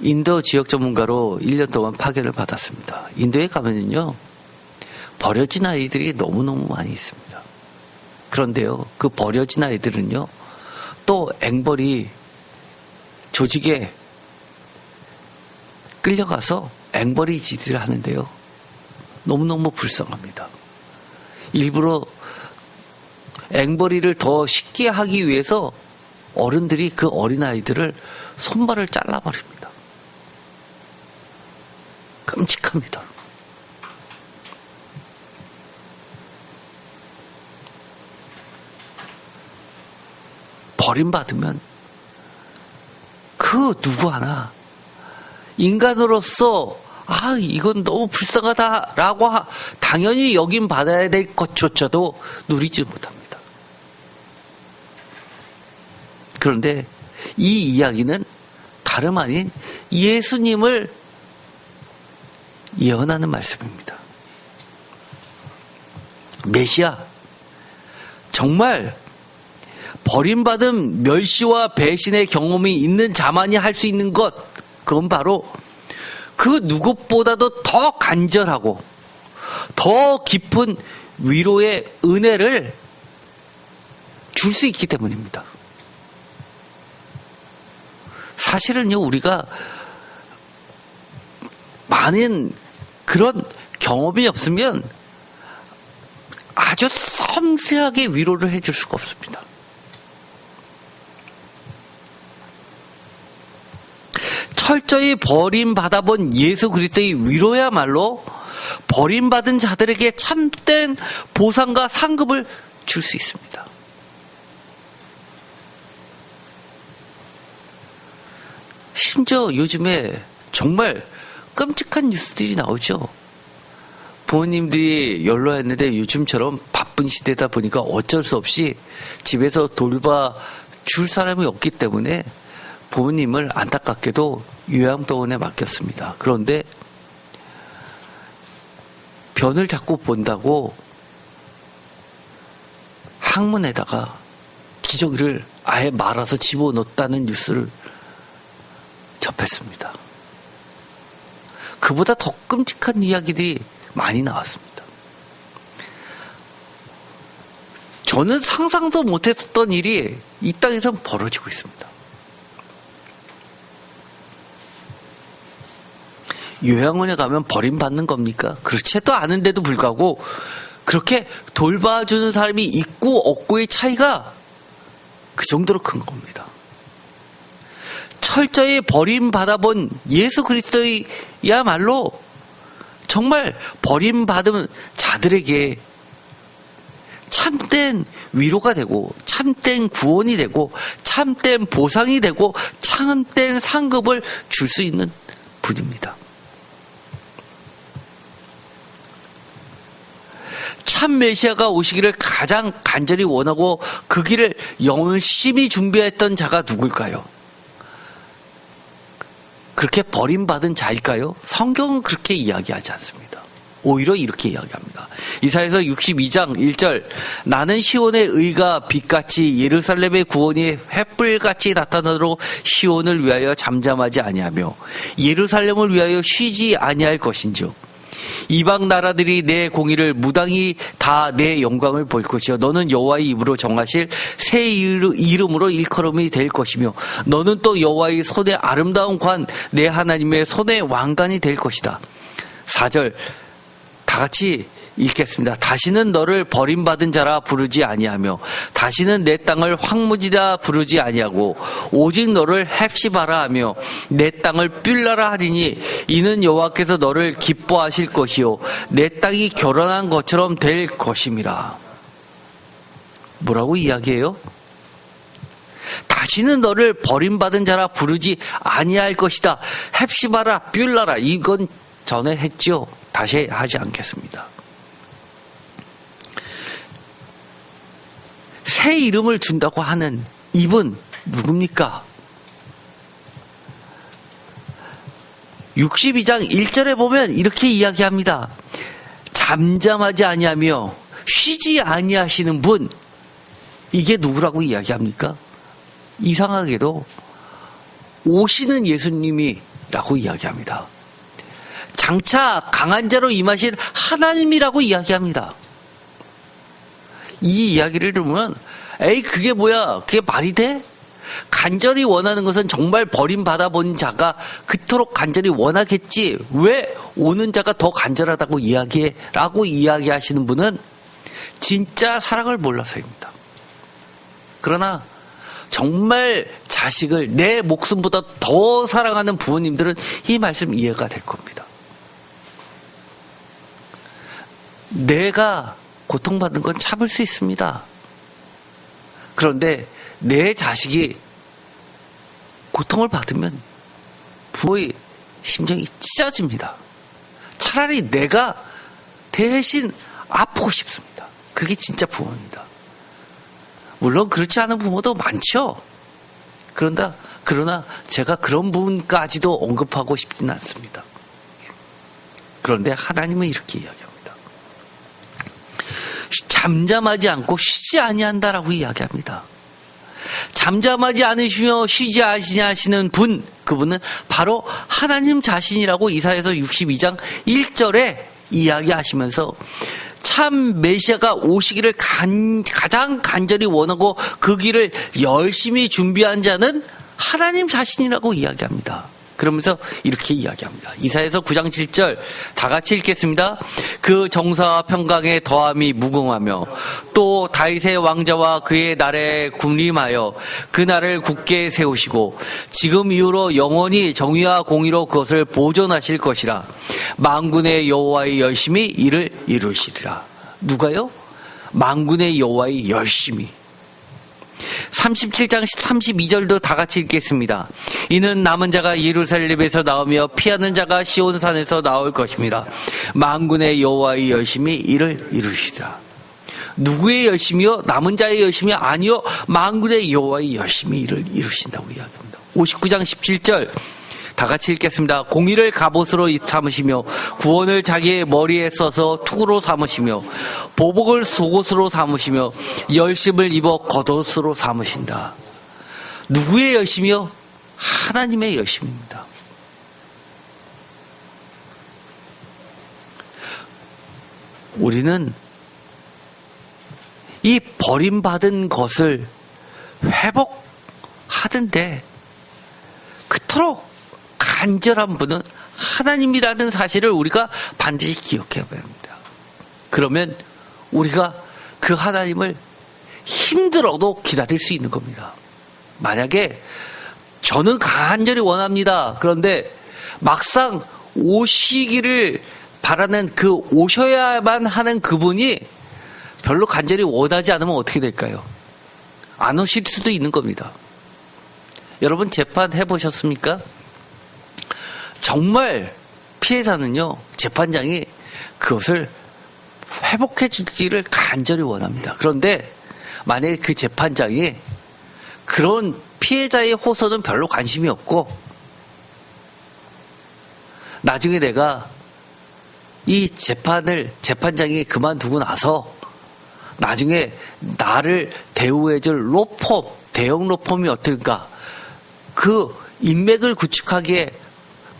인도 지역 전문가로 1년 동안 파견을 받았습니다. 인도에 가면은요, 버려진 아이들이 너무너무 많이 있습니다. 그런데요, 그 버려진 아이들은요, 또 앵벌이 조직에 끌려가서 앵벌이 짓을 하는데요. 너무너무 불쌍합니다. 일부러 앵벌이를 더 쉽게 하기 위해서 어른들이 그 어린아이들을 손발을 잘라버립니다. 끔찍합니다. 버림받으면 그 누구 하나 인간으로서 이건 너무 불쌍하다라고 당연히 여김 받아야 될 것조차도 누리지 못합니다. 그런데 이 이야기는 다름 아닌 예수님을 예언하는 말씀입니다. 메시아, 정말 버림받은 멸시와 배신의 경험이 있는 자만이 할 수 있는 것, 그건 바로 그 누구보다도 더 간절하고 더 깊은 위로의 은혜를 줄 수 있기 때문입니다. 사실은요, 우리가 많은 그런 경험이 없으면 아주 섬세하게 위로를 해줄 수가 없습니다. 철저히 버림받아본 예수 그리스도의 위로야말로 버림받은 자들에게 참된 보상과 상급을 줄 수 있습니다. 심지어 요즘에 정말 끔찍한 뉴스들이 나오죠. 부모님들이 연로했는데 요즘처럼 바쁜 시대다 보니까 어쩔 수 없이 집에서 돌봐줄 사람이 없기 때문에 부모님을 안타깝게도 요양병원에 맡겼습니다. 그런데 변을 자꾸 본다고 항문에다가 기저귀를 아예 말아서 집어넣었다는 뉴스를 접했습니다. 그보다 더 끔찍한 이야기들이 많이 나왔습니다. 저는 상상도 못했던 일이 이 땅에서 벌어지고 있습니다. 요양원에 가면 버림받는 겁니까? 그렇지도 않은데도 불구하고 그렇게 돌봐주는 사람이 있고 없고의 차이가 그 정도로 큰 겁니다. 철저히 버림받아본 예수 그리스도야말로 정말 버림받은 자들에게 참된 위로가 되고 참된 구원이 되고 참된 보상이 되고 참된 상급을 줄 수 있는 분입니다. 참 메시아가 오시기를 가장 간절히 원하고 그 길을 열심히 준비했던 자가 누굴까요? 그렇게 버림받은 자일까요? 성경은 그렇게 이야기하지 않습니다. 오히려 이렇게 이야기합니다. 이사야서 62장 1절 나는 시온의 의가 빛같이 예루살렘의 구원이 횃불같이 나타나도록 시온을 위하여 잠잠하지 아니하며 예루살렘을 위하여 쉬지 아니할 것인지요. 이방 나라들이 내 공의를 무당히 다 내 영광을 볼 것이요 너는 여호와의 입으로 정하실 새 이름으로 일컬음이 될 것이며 너는 또 여호와의 손의 아름다운 관 내 하나님의 손의 왕관이 될 것이다. 4절 다 같이 읽겠습니다. 다시는 너를 버림받은 자라 부르지 아니하며 다시는 내 땅을 황무지라 부르지 아니하고 오직 너를 헵시바라 하며 내 땅을 뷸라라 하리니 이는 여호와께서 너를 기뻐하실 것이요 내 땅이 결혼한 것처럼 될 것임이라. 뭐라고 이야기해요? 다시는 너를 버림받은 자라 부르지 아니할 것이다. 헵시바라 뷸라라. 이건 전에 했죠. 다시 하지 않겠습니다. 새 이름을 준다고 하는 이분 누굽니까? 62장 1절에 보면 이렇게 이야기합니다. 잠잠하지 아니하며 쉬지 아니하시는 분, 이게 누구라고 이야기합니까? 이상하게도 오시는 예수님이라고 이야기합니다. 장차 강한 자로 임하신 하나님이라고 이야기합니다. 이 이야기를 들으면 에이 그게 뭐야? 그게 말이 돼? 간절히 원하는 것은 정말 버림받아 본 자가 그토록 간절히 원하겠지. 왜 오는 자가 더 간절하다고 이야기해? 라고 이야기하시는 분은 진짜 사랑을 몰라서입니다. 그러나 정말 자식을 내 목숨보다 더 사랑하는 부모님들은 이 말씀 이해가 될 겁니다. 내가 고통받는 건 참을 수 있습니다. 그런데 내 자식이 고통을 받으면 부모의 심정이 찢어집니다. 차라리 내가 대신 아프고 싶습니다. 그게 진짜 부모입니다. 물론 그렇지 않은 부모도 많죠. 그러나 제가 그런 부분까지도 언급하고 싶지는 않습니다. 그런데 하나님은 이렇게 이야기합니다. 잠잠하지 않고 쉬지 아니한다라고 이야기합니다. 잠잠하지 않으시며 쉬지 아니하시는 분, 그분은 바로 하나님 자신이라고 이사야서 62장 1절에 이야기하시면서 참 메시아가 오시기를 가장 간절히 원하고 그 길을 열심히 준비한 자는 하나님 자신이라고 이야기합니다. 그러면서 이렇게 이야기합니다. 이사야서 9장 7절 다 같이 읽겠습니다. 그 정사와 평강의 더함이 무궁하며 또 다윗의 왕자와 그의 날에 군림하여 그 날을 굳게 세우시고 지금 이후로 영원히 정의와 공의로 그것을 보존하실 것이라. 만군의 여호와의 열심히 이를 이루시리라. 누가요? 만군의 여호와의 열심히. 37장 32절도 다 같이 읽겠습니다. 이는 남은 자가 예루살렘에서 나오며 피하는 자가 시온산에서 나올 것입니다. 만군의 여호와의 열심히 이를 이루시리라. 누구의 열심이요? 남은 자의 열심이 아니요, 만군의 여호와의 열심히 이를 이루신다고 이야기합니다. 59장 17절 다 같이 읽겠습니다. 공의를 갑옷으로 삼으시며 구원을 자기의 머리에 써서 투구로 삼으시며 보복을 속옷으로 삼으시며 열심을 입어 겉옷으로 삼으신다. 누구의 열심이요? 하나님의 열심입니다. 우리는 이 버림받은 것을 회복하던데 그토록 간절한 분은 하나님이라는 사실을 우리가 반드시 기억해야 합니다. 그러면 우리가 그 하나님을 힘들어도 기다릴 수 있는 겁니다. 만약에 저는 간절히 원합니다. 그런데 막상 오시기를 바라는 그 오셔야만 하는 그분이 별로 간절히 원하지 않으면 어떻게 될까요? 안 오실 수도 있는 겁니다. 여러분 재판 해보셨습니까? 정말 피해자는요, 재판장이 그것을 회복해 주기를 간절히 원합니다. 그런데 만약에 그 재판장이 그런 피해자의 호소는 별로 관심이 없고 나중에 내가 이 재판장이 그만두고 나서 나중에 나를 대우해줄 로펌, 대형 로펌이 어떨까, 그 인맥을 구축하기에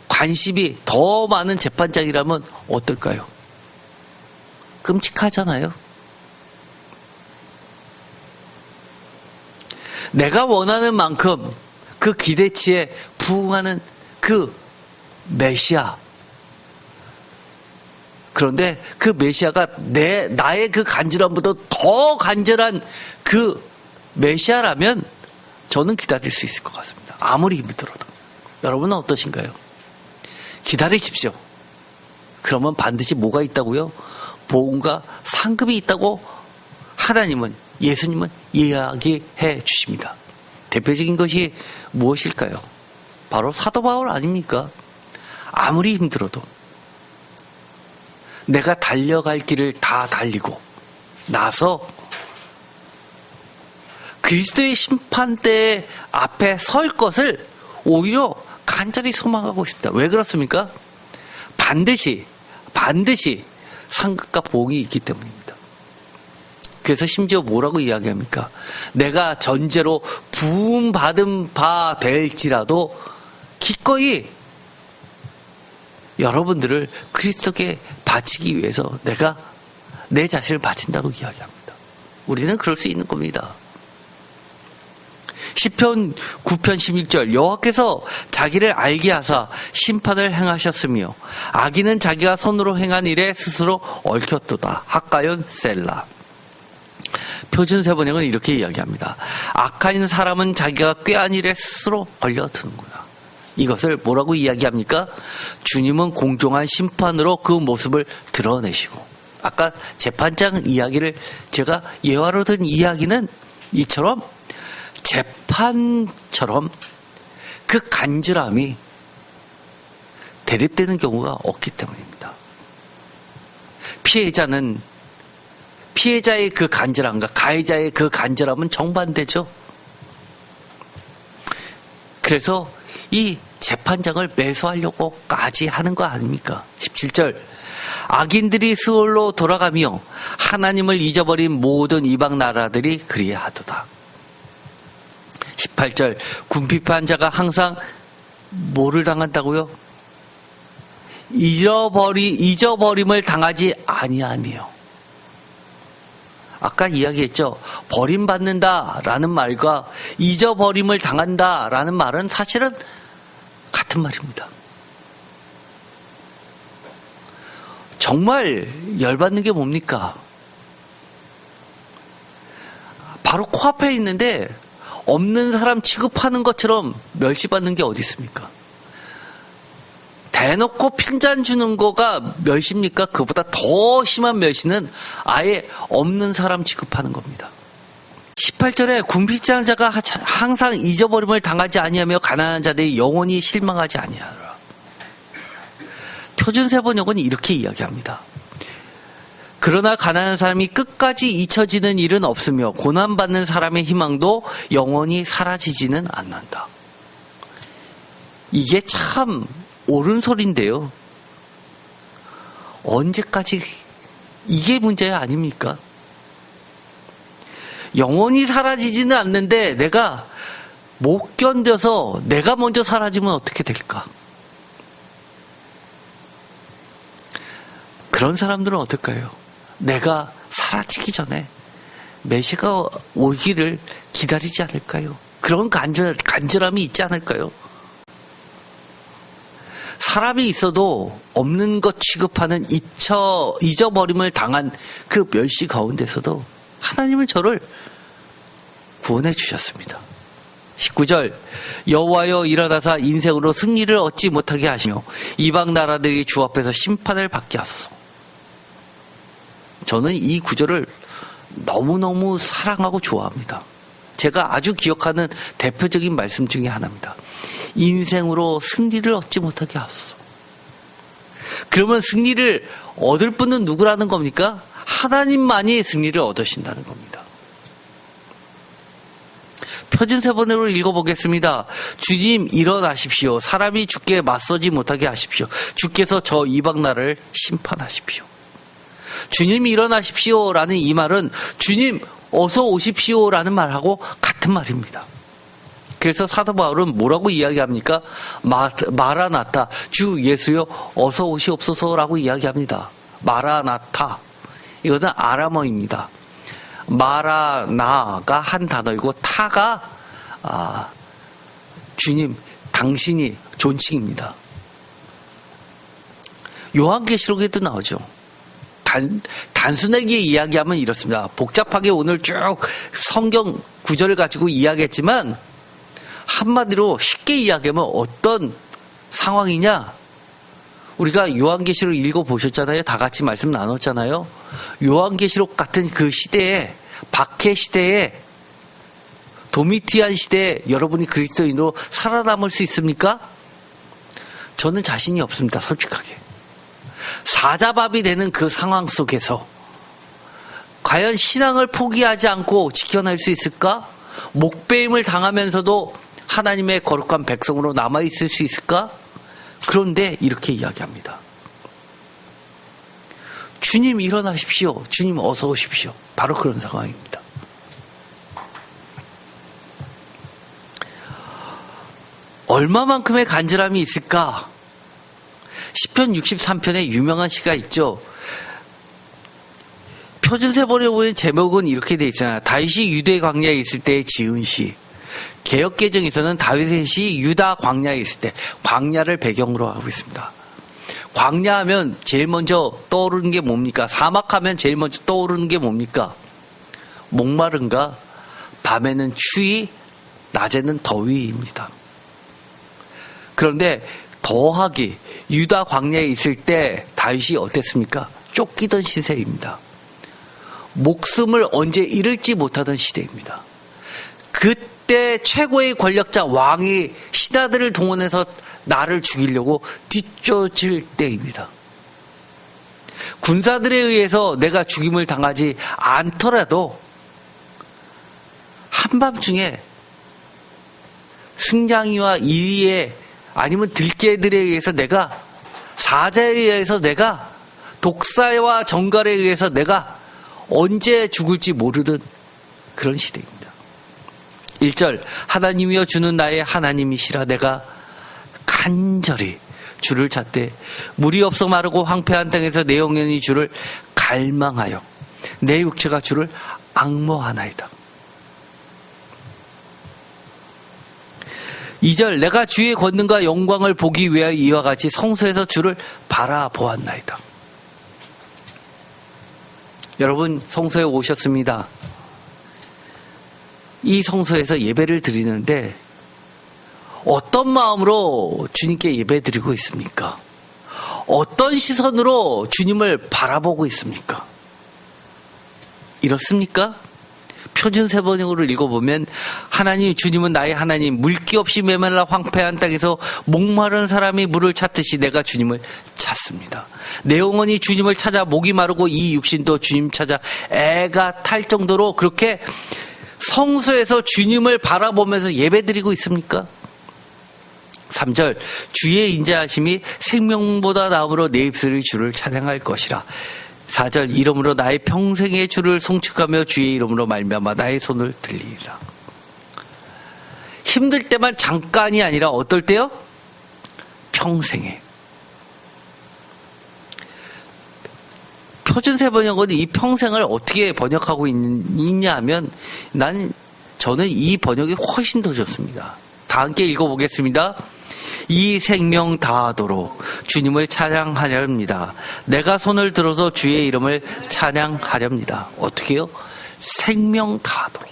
관심이 더 많은 재판장이라면 어떨까요? 끔찍하잖아요. 내가 원하는 만큼 그 기대치에 부응하는 그 메시아. 그런데 그 메시아가 나의 그 간절함보다 더 간절한 그 메시아라면 저는 기다릴 수 있을 것 같습니다. 아무리 힘들어도. 여러분은 어떠신가요? 기다리십시오. 그러면 반드시 뭐가 있다고요? 보험과 상급이 있다고 하나님은, 예수님은 이야기해 주십니다. 대표적인 것이 무엇일까요? 바로 사도 바울 아닙니까? 아무리 힘들어도 내가 달려갈 길을 다 달리고 나서 그리스도의 심판대 앞에 설 것을 오히려 간절히 소망하고 싶다. 왜 그렇습니까? 반드시 상급과 복이 있기 때문입니다. 그래서 심지어 뭐라고 이야기합니까? 내가 전제로 부음받은 바 될지라도 기꺼이 여러분들을 그리스도께 바치기 위해서 내가 내 자신을 바친다고 이야기합니다. 우리는 그럴 수 있는 겁니다. 시편 9편 11절 여호와께서 자기를 알게 하사 심판을 행하셨으며 악인은 자기가 손으로 행한 일에 스스로 얽혔도다. 학가연 셀라. 표준세번역은 이렇게 이야기합니다. 악한 사람은 자기가 꾀한 일에 스스로 걸려드는구나. 이것을 뭐라고 이야기합니까? 주님은 공정한 심판으로 그 모습을 드러내시고, 아까 재판장 이야기를 제가 예화로 든 이야기는 이처럼 재판처럼 그 간절함이 대립되는 경우가 없기 때문입니다. 피해자의 그 간절함과 가해자의 그 간절함은 정반대죠. 그래서 이 재판장을 매수하려고까지 하는 거 아닙니까? 17절 악인들이 스올로 돌아가며 하나님을 잊어버린 모든 이방 나라들이 그리하도다. 18절 궁핍한 자가 항상 뭐를 당한다고요? 잊어버림을 당하지 아니하며. 아까 이야기했죠. 버림받는다라는 말과 잊어버림을 당한다라는 말은 사실은 같은 말입니다. 정말 열받는 게 뭡니까? 바로 코앞에 있는데 없는 사람 취급하는 것처럼 멸시받는 게 어디 있습니까? 대놓고 핀잔 주는 거가 멸시입니까? 그보다 더 심한 멸시는 아예 없는 사람 취급하는 겁니다. 18절에 궁핍한 자가 항상 잊어버림을 당하지 아니하며 가난한 자들이 영원히 실망하지 아니하라. 표준세번역은 이렇게 이야기합니다. 그러나 가난한 사람이 끝까지 잊혀지는 일은 없으며 고난받는 사람의 희망도 영원히 사라지지는 않는다. 이게 참 옳은 소리인데요. 언제까지 이게 문제 아닙니까? 영원히 사라지지는 않는데 내가 못 견뎌서 내가 먼저 사라지면 어떻게 될까? 그런 사람들은 어떨까요? 내가 사라지기 전에 메시아가 오기를 기다리지 않을까요? 그런 간절함이 있지 않을까요? 사람이 있어도 없는 것 취급하는 잊어버림을 당한 그 멸시 가운데서도 하나님은 저를 구원해 주셨습니다. 19절 여호와여 일어나사 인생으로 승리를 얻지 못하게 하시며 이방 나라들이 주 앞에서 심판을 받게 하소서. 저는 이 구절을 너무너무 사랑하고 좋아합니다. 제가 아주 기억하는 대표적인 말씀 중에 하나입니다. 인생으로 승리를 얻지 못하게 하소서. 그러면 승리를 얻을 분은 누구라는 겁니까? 하나님만이 승리를 얻으신다는 겁니다. 표준 세번으로 읽어보겠습니다. 주님 일어나십시오. 사람이 주께 맞서지 못하게 하십시오. 주께서 저 이방 나라를 심판하십시오. 주님 일어나십시오 라는 이 말은 주님 어서 오십시오 라는 말하고 같은 말입니다. 그래서 사도 바울은 뭐라고 이야기합니까? 마라나타, 주 예수여 어서 오시옵소서 라고 이야기합니다. 마라나타, 이것은 아람어입니다. 마라나가 한 단어이고 타가 주님, 당신이 존칭입니다. 요한계시록에도 나오죠. 단순하게 이야기하면 이렇습니다. 복잡하게 오늘 쭉 성경 구절을 가지고 이야기했지만 한마디로 쉽게 이야기하면 어떤 상황이냐? 우리가 요한계시록 읽어보셨잖아요. 다 같이 말씀 나눴잖아요. 요한계시록 같은 그 시대에, 박해 시대에, 도미티안 시대에 여러분이 그리스도인으로 살아남을 수 있습니까? 저는 자신이 없습니다. 솔직하게. 사자밥이 되는 그 상황 속에서 과연 신앙을 포기하지 않고 지켜낼 수 있을까? 목배임을 당하면서도 하나님의 거룩한 백성으로 남아있을 수 있을까? 그런데 이렇게 이야기합니다. 주님 일어나십시오. 주님 어서 오십시오. 바로 그런 상황입니다. 얼마만큼의 간절함이 있을까? 시편 63편에 유명한 시가 있죠. 표준세번에 보면 제목은 이렇게 돼 있잖아요. 다윗이 유대 광야에 있을 때 지은 시. 개역개정에서는 다윗의 시 유다 광야에 있을 때, 광야를 배경으로 하고 있습니다. 광야하면 제일 먼저 떠오르는 게 뭡니까? 사막하면 제일 먼저 떠오르는 게 뭡니까? 목마른가? 밤에는 추위, 낮에는 더위입니다. 그런데 더하기 유다 광야에 있을 때 다윗이 어땠습니까? 쫓기던 시대입니다. 목숨을 언제 잃을지 못하던 시대입니다. 그때 최고의 권력자 왕이 신하들을 동원해서 나를 죽이려고 뒤쫓을 때입니다. 군사들에 의해서 내가 죽임을 당하지 않더라도 한밤중에 승장이와 이리에 아니면 들깨들에 의해서 내가, 사자에 의해서 내가, 독사와 정갈에 의해서 내가 언제 죽을지 모르는 그런 시대입니다. 1절, 하나님이여 주는 나의 하나님이시라. 내가 간절히 주를 찾되 물이 없어 마르고 황폐한 땅에서 내 영혼이 주를 갈망하여 내 육체가 주를 앙모하나이다. 2절, 내가 주의 권능과 영광을 보기 위하여 이와 같이 성소에서 주를 바라보았나이다. 여러분, 성소에 오셨습니다. 이 성소에서 예배를 드리는데 어떤 마음으로 주님께 예배 드리고 있습니까? 어떤 시선으로 주님을 바라보고 있습니까? 이렇습니까? 표준 세번역으로 읽어보면 하나님, 주님은 나의 하나님, 물기 없이 메말라 황폐한 땅에서 목마른 사람이 물을 찾듯이 내가 주님을 찾습니다. 내 영혼이 주님을 찾아 목이 마르고 이 육신도 주님 찾아 애가 탈 정도로 그렇게 성소에서 주님을 바라보면서 예배드리고 있습니까? 3절, 주의 인자하심이 생명보다 나음으로 내 입술이 주를 찬양할 것이라. 4절, 이름으로 나의 평생의 주를 송축하며 주의 이름으로 말미암아 나의 손을 들리리라. 힘들 때만 잠깐이 아니라 어떨 때요? 평생에. 표준세번역은 이 평생을 어떻게 번역하고 있냐 하면 저는 이 번역이 훨씬 더 좋습니다. 다 함께 읽어보겠습니다. 이 생명 다하도록 주님을 찬양하렵니다. 내가 손을 들어서 주의 이름을 찬양하렵니다. 어떻게요? 생명 다하도록.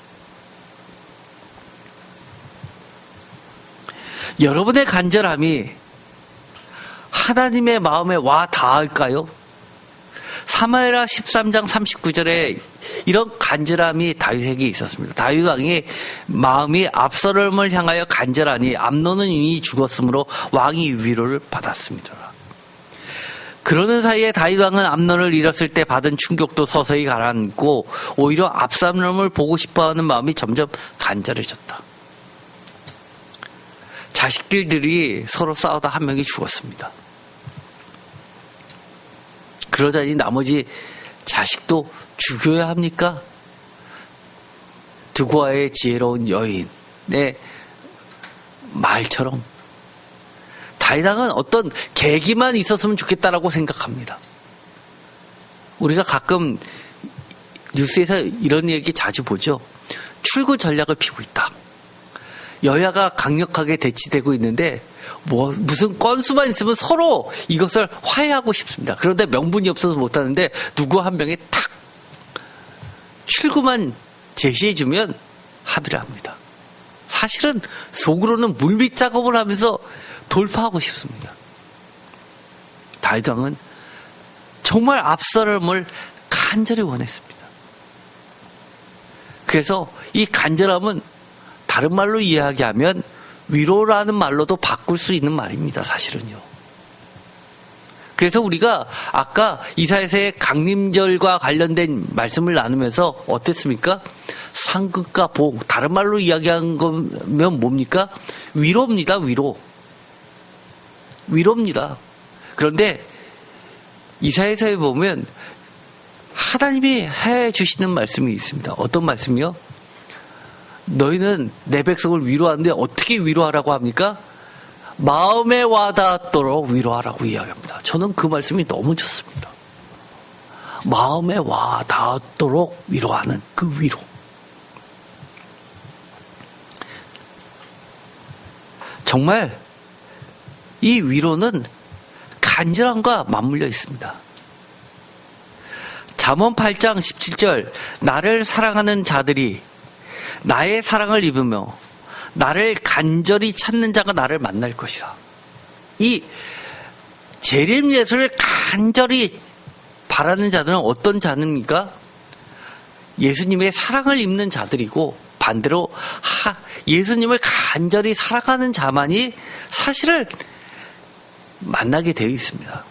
여러분의 간절함이 하나님의 마음에 와 닿을까요? 사무엘하 13장 39절에 이런 간절함이 다윗에게 있었습니다. 다윗 왕의 마음이 압살롬을 향하여 간절하니 암논은 이미 죽었으므로 왕이 위로를 받았습니다. 그러는 사이에 다윗 왕은 암논을 잃었을 때 받은 충격도 서서히 가라앉고 오히려 압살롬을 보고 싶어하는 마음이 점점 간절해졌다. 자식들이 서로 싸우다 한 명이 죽었습니다. 그러자니 나머지 자식도 죽여야 합니까? 드고아의 지혜로운 여인의 말처럼 다윗 왕은 어떤 계기만 있었으면 좋겠다라고 생각합니다. 우리가 가끔 뉴스에서 이런 얘기 자주 보죠. 출구 전략을 피고 있다. 여야가 강력하게 대치되고 있는데 무슨 건수만 있으면 서로 이것을 화해하고 싶습니다. 그런데 명분이 없어서 못하는데 누구 한 명이 탁 출구만 제시해주면 합의를 합니다. 사실은 속으로는 물밑 작업을 하면서 돌파하고 싶습니다. 다윗 왕은 정말 압살롬을 간절히 원했습니다. 그래서 이 간절함은 다른 말로 이해하게 하면 위로라는 말로도 바꿀 수 있는 말입니다. 사실은요. 그래서 우리가 아까 이사야서의 강림절과 관련된 말씀을 나누면서 어땠습니까? 상급과 복, 다른 말로 이야기한 거면 뭡니까? 위로입니다. 위로입니다. 그런데 이사야서에 보면 하나님이 해주시는 말씀이 있습니다. 어떤 말씀이요? 너희는 내 백성을 위로하는데 어떻게 위로하라고 합니까? 마음에 와닿도록 위로하라고 이야기합니다. 저는 그 말씀이 너무 좋습니다. 마음에 와닿도록 위로하는 그 위로. 정말 이 위로는 간절함과 맞물려 있습니다. 잠언 8장 17절 나를 사랑하는 자들이 나의 사랑을 입으며 나를 간절히 찾는 자가 나를 만날 것이라. 이 재림 예수를 간절히 바라는 자들은 어떤 자입니까? 예수님의 사랑을 입는 자들이고 반대로 예수님을 간절히 사랑하는 자만이 사실을 만나게 되어 있습니다.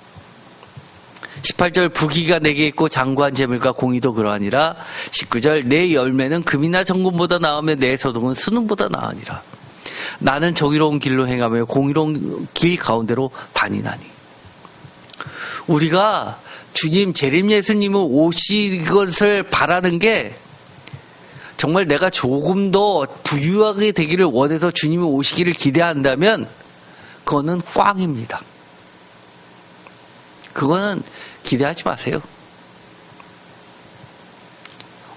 18절 부귀가 내게 있고 장구한 재물과 공의도 그러하니라. 19절 내 열매는 금이나 정금보다 나으며 내 소득은 순금보다 나으니라. 나는 정의로운 길로 행하며 공의로운 길 가운데로 다니나니. 우리가 주님 재림 예수님을 오실 것을 바라는 게 정말 내가 조금 더 부유하게 되기를 원해서 주님이 오시기를 기대한다면 그거는 꽝입니다. 그거는 기대하지 마세요.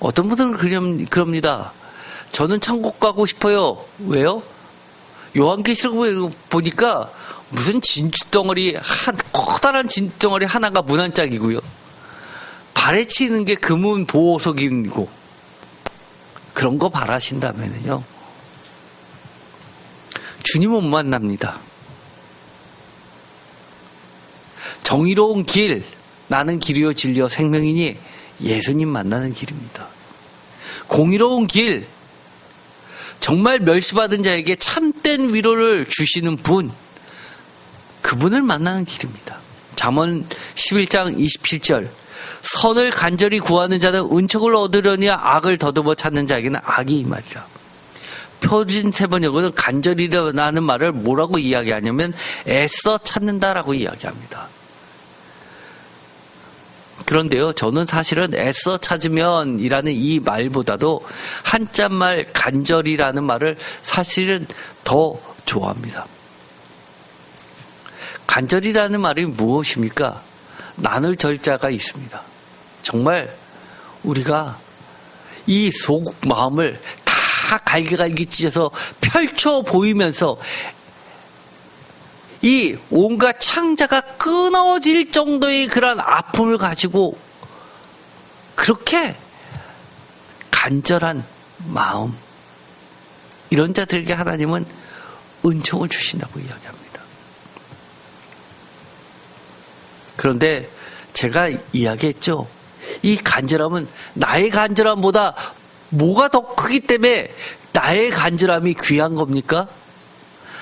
어떤 분들은 그럽니다. 저는 천국 가고 싶어요. 왜요? 요한계시록 보니까 무슨 진주덩어리, 커다란 진주덩어리 하나가 문 한 짝이고요. 발에 치는 게 금은 보석이고, 그런 거 바라신다면요. 주님은 못 만납니다. 정의로운 길, 나는 길이요 진리요 생명이니 예수님 만나는 길입니다. 공의로운 길, 정말 멸시받은 자에게 참된 위로를 주시는 분, 그분을 만나는 길입니다. 잠언 11장 27절 선을 간절히 구하는 자는 은총을 얻으려니 악을 더듬어 찾는 자에게는 악이 임하리라. 표준 세번역은 간절히라는 말을 뭐라고 이야기하냐면 애써 찾는다라고 이야기합니다. 그런데요, 저는 사실은 애써 찾으면 이라는 이 말보다도 한자말 간절이라는 말을 사실은 더 좋아합니다. 간절이라는 말이 무엇입니까? 나눌 절자가 있습니다. 정말 우리가 이 속 마음을 다 갈기갈기 찢어서 펼쳐 보이면서 이 온갖 창자가 끊어질 정도의 그런 아픔을 가지고 그렇게 간절한 마음, 이런 자들에게 하나님은 은총을 주신다고 이야기합니다. 그런데 제가 이야기했죠. 이 간절함은 나의 간절함보다 뭐가 더 크기 때문에 나의 간절함이 귀한 겁니까?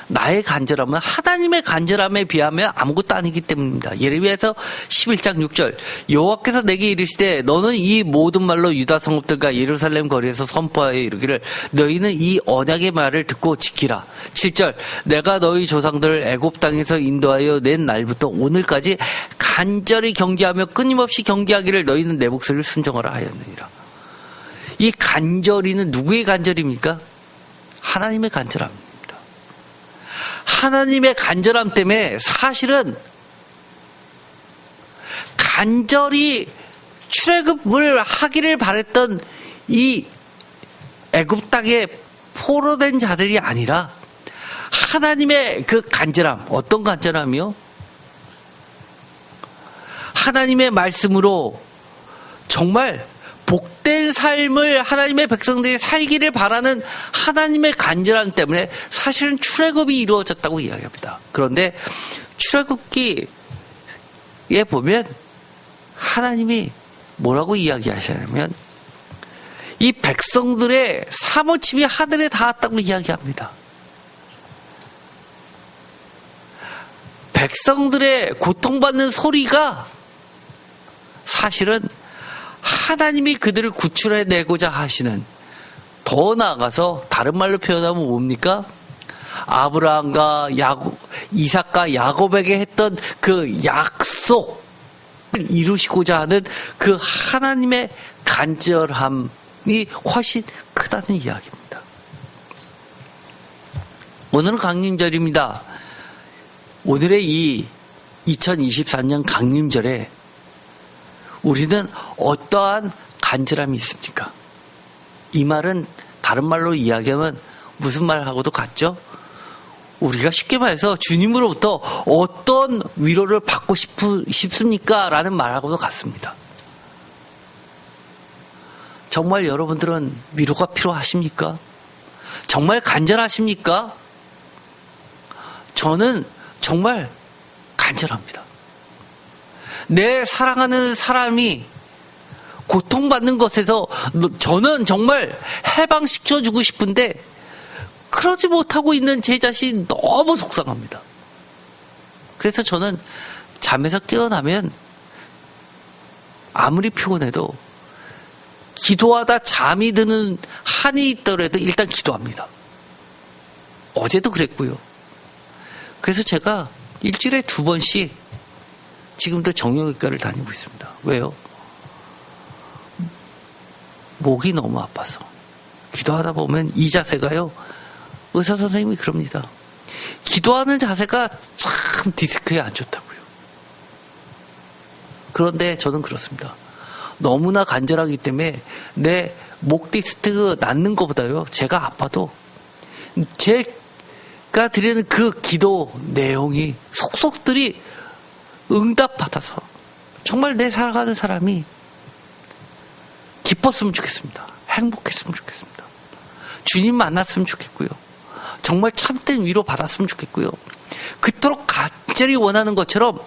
나의 간절함은 하나님의 간절함에 비하면 아무것도 아니기 때문입니다. 예레미야서 11장 6절 여호와께서 내게 이르시되 너는 이 모든 말로 유다 성읍들과 예루살렘 거리에서 선포하여 이르기를 너희는 이 언약의 말을 듣고 지키라. 7절 내가 너희 조상들을 애굽 땅에서 인도하여 낸 날부터 오늘까지 간절히 경계하며 끊임없이 경계하기를 너희는 내 목소리를 순종하라 하였느니라. 이 간절히는 누구의 간절입니까? 하나님의 간절함입니다. 하나님의 간절함 때문에 사실은 간절히 출애굽을 하기를 바랬던 이 애굽 땅에 포로된 자들이 아니라 하나님의 그 간절함, 어떤 간절함이요? 하나님의 말씀으로 정말 복된 삶을 하나님의 백성들이 살기를 바라는 하나님의 간절함 때문에 사실은 출애굽이 이루어졌다고 이야기합니다. 그런데 출애굽기에 보면 하나님이 뭐라고 이야기하시냐면 이 백성들의 사모침이 하늘에 닿았다고 이야기합니다. 백성들의 고통받는 소리가 사실은 하나님이 그들을 구출해내고자 하시는, 더 나아가서 다른 말로 표현하면 뭡니까? 아브라함과 이삭과 야곱에게 했던 그 약속을 이루시고자 하는 그 하나님의 간절함이 훨씬 크다는 이야기입니다. 오늘은 강림절입니다. 오늘의 이 2023년 강림절에 우리는 어떠한 간절함이 있습니까? 이 말은 다른 말로 이야기하면 무슨 말하고도 같죠? 우리가 쉽게 말해서 주님으로부터 어떤 위로를 받고 싶습니까? 라는 말하고도 같습니다. 정말 여러분들은 위로가 필요하십니까? 정말 간절하십니까? 저는 정말 간절합니다. 내 사랑하는 사람이 고통받는 것에서 저는 정말 해방시켜주고 싶은데 그러지 못하고 있는 제 자신이 너무 속상합니다. 그래서 저는 잠에서 깨어나면 아무리 피곤해도 기도하다 잠이 드는 한이 있더라도 일단 기도합니다. 어제도 그랬고요. 그래서 제가 일주일에 2번씩 지금도 정형외과를 다니고 있습니다. 왜요? 목이 너무 아파서. 기도하다 보면 이 자세가요, 의사 선생님이 그럽니다. 기도하는 자세가 참 디스크에 안 좋다고요. 그런데 저는 그렇습니다. 너무나 간절하기 때문에 내 목 디스크 낫는 것보다요, 제가 아파도 제가 드리는 그 기도 내용이 속속들이 응답받아서 정말 내 사랑하는 사람이 기뻤으면 좋겠습니다. 행복했으면 좋겠습니다. 주님 만났으면 좋겠고요. 정말 참된 위로 받았으면 좋겠고요. 그토록 간절히 원하는 것처럼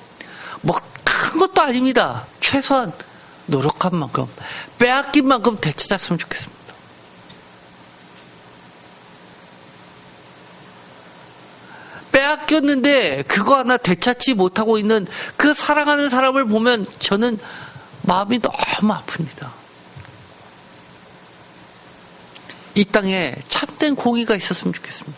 뭐 큰 것도 아닙니다. 최소한 노력한 만큼, 빼앗긴 만큼 되찾았으면 좋겠습니다. 빼앗겼는데 그거 하나 되찾지 못하고 있는 그 사랑하는 사람을 보면 저는 마음이 너무 아픕니다. 이 땅에 참된 공의가 있었으면 좋겠습니다.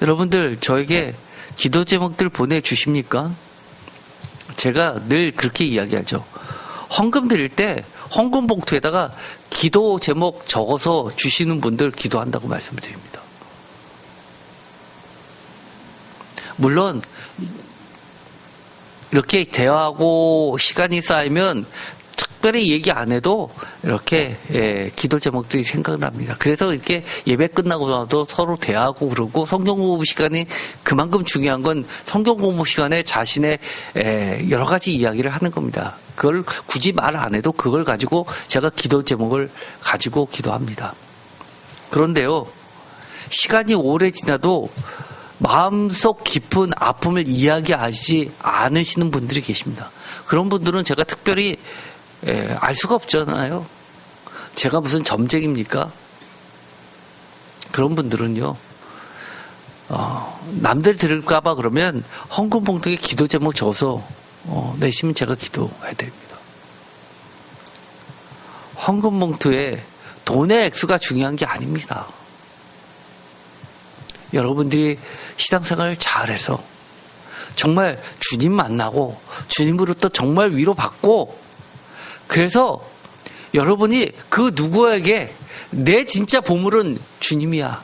여러분들 저에게 기도 제목들 보내주십니까? 제가 늘 그렇게 이야기하죠. 헌금 드릴 때 헌금 봉투에다가 기도 제목 적어서 주시는 분들 기도한다고 말씀을 드립니다. 물론 이렇게 대화하고 시간이 쌓이면 특별히 얘기 안 해도 이렇게 기도 제목들이 생각납니다. 그래서 이렇게 예배 끝나고 나도 서로 대화하고 그러고 성경 공부 시간이 그만큼 중요한 건 성경 공부 시간에 자신의 여러 가지 이야기를 하는 겁니다. 그걸 굳이 말 안 해도 그걸 가지고 제가 기도 제목을 가지고 기도합니다. 그런데요, 시간이 오래 지나도 마음속 깊은 아픔을 이야기하지 않으시는 분들이 계십니다. 그런 분들은 제가 특별히 알 수가 없잖아요. 제가 무슨 점쟁입니까? 그런 분들은요, 남들 들을까봐 그러면 헌금봉투에 기도 제목 적어서 내시면 제가 기도해드립니다. 헌금봉투에 돈의 액수가 중요한 게 아닙니다. 여러분들이 신앙생활을 잘해서 정말 주님 만나고 주님으로부터 정말 위로받고, 그래서 여러분이 그 누구에게 내 진짜 보물은 주님이야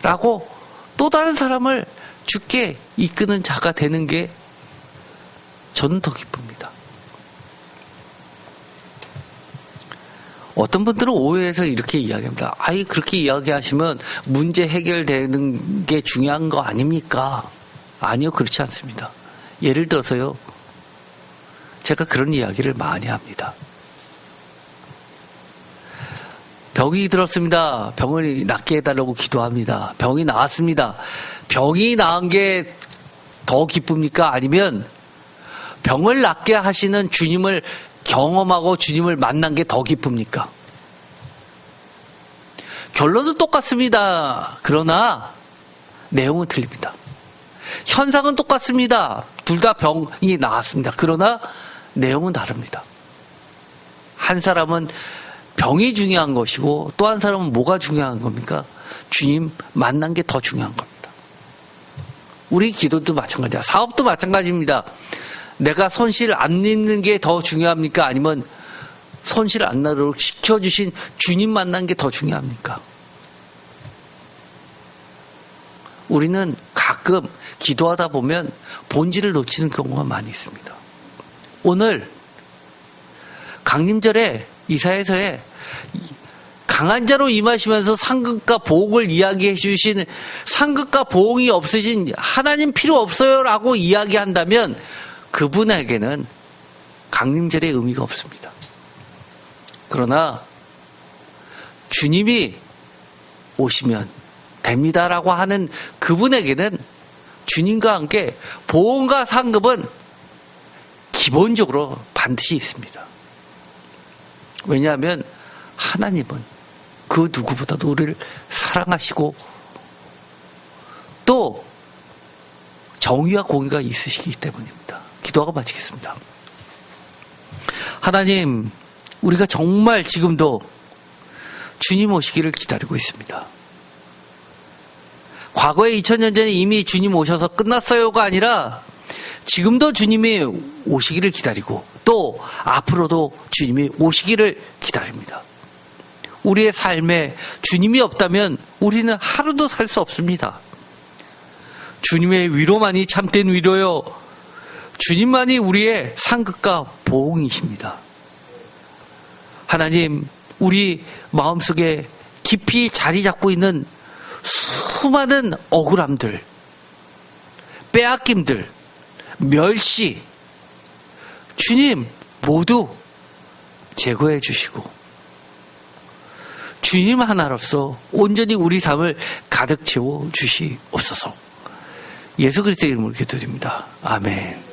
라고 또 다른 사람을 주께 이끄는 자가 되는 게 저는 더 기쁩니다. 어떤 분들은 오해해서 이렇게 이야기합니다. 아이, 그렇게 이야기하시면 문제 해결되는 게 중요한 거 아닙니까? 아니요, 그렇지 않습니다. 예를 들어서요, 제가 그런 이야기를 많이 합니다. 병이 들었습니다. 병을 낫게 해달라고 기도합니다. 병이 나았습니다. 병이 나은 게 더 기쁩니까? 아니면 병을 낫게 하시는 주님을 경험하고 주님을 만난 게 더 기쁩니까? 결론은 똑같습니다. 그러나 내용은 틀립니다. 현상은 똑같습니다. 둘 다 병이 나았습니다. 그러나 내용은 다릅니다. 한 사람은 병이 중요한 것이고 또 한 사람은 뭐가 중요한 겁니까? 주님 만난 게 더 중요한 겁니다. 우리 기도도 마찬가지야. 사업도 마찬가지입니다. 내가 손실 안 입는 게 더 중요합니까? 아니면 손실 안 나도록 지켜주신 주님 만난 게 더 중요합니까? 우리는 가끔 기도하다 보면 본질을 놓치는 경우가 많이 있습니다. 오늘 강림절에 이사야서에 강한 자로 임하시면서 상급과 보응을 이야기해 주신, 상급과 보응이 없으신 하나님 필요 없어요 라고 이야기한다면 그분에게는 강림절의 의미가 없습니다. 그러나 주님이 오시면 됩니다라고 하는 그분에게는 주님과 함께 보응과 상급은 기본적으로 반드시 있습니다. 왜냐하면 하나님은 그 누구보다도 우리를 사랑하시고 또 정의와 공의가 있으시기 때문입니다. 기도하고 마치겠습니다. 하나님, 우리가 정말 지금도 주님 오시기를 기다리고 있습니다. 과거에 2000년 전에 이미 주님 오셔서 끝났어요가 아니라 지금도 주님이 오시기를 기다리고 또 앞으로도 주님이 오시기를 기다립니다. 우리의 삶에 주님이 없다면 우리는 하루도 살 수 없습니다. 주님의 위로만이 참된 위로요, 주님만이 우리의 상급과 보응이십니다. 하나님, 우리 마음속에 깊이 자리 잡고 있는 수많은 억울함들, 빼앗김들, 멸시, 주님 모두 제거해 주시고 주님 하나로서 온전히 우리 삶을 가득 채워 주시옵소서. 예수 그리스도의 이름으로 기도드립니다. 아멘.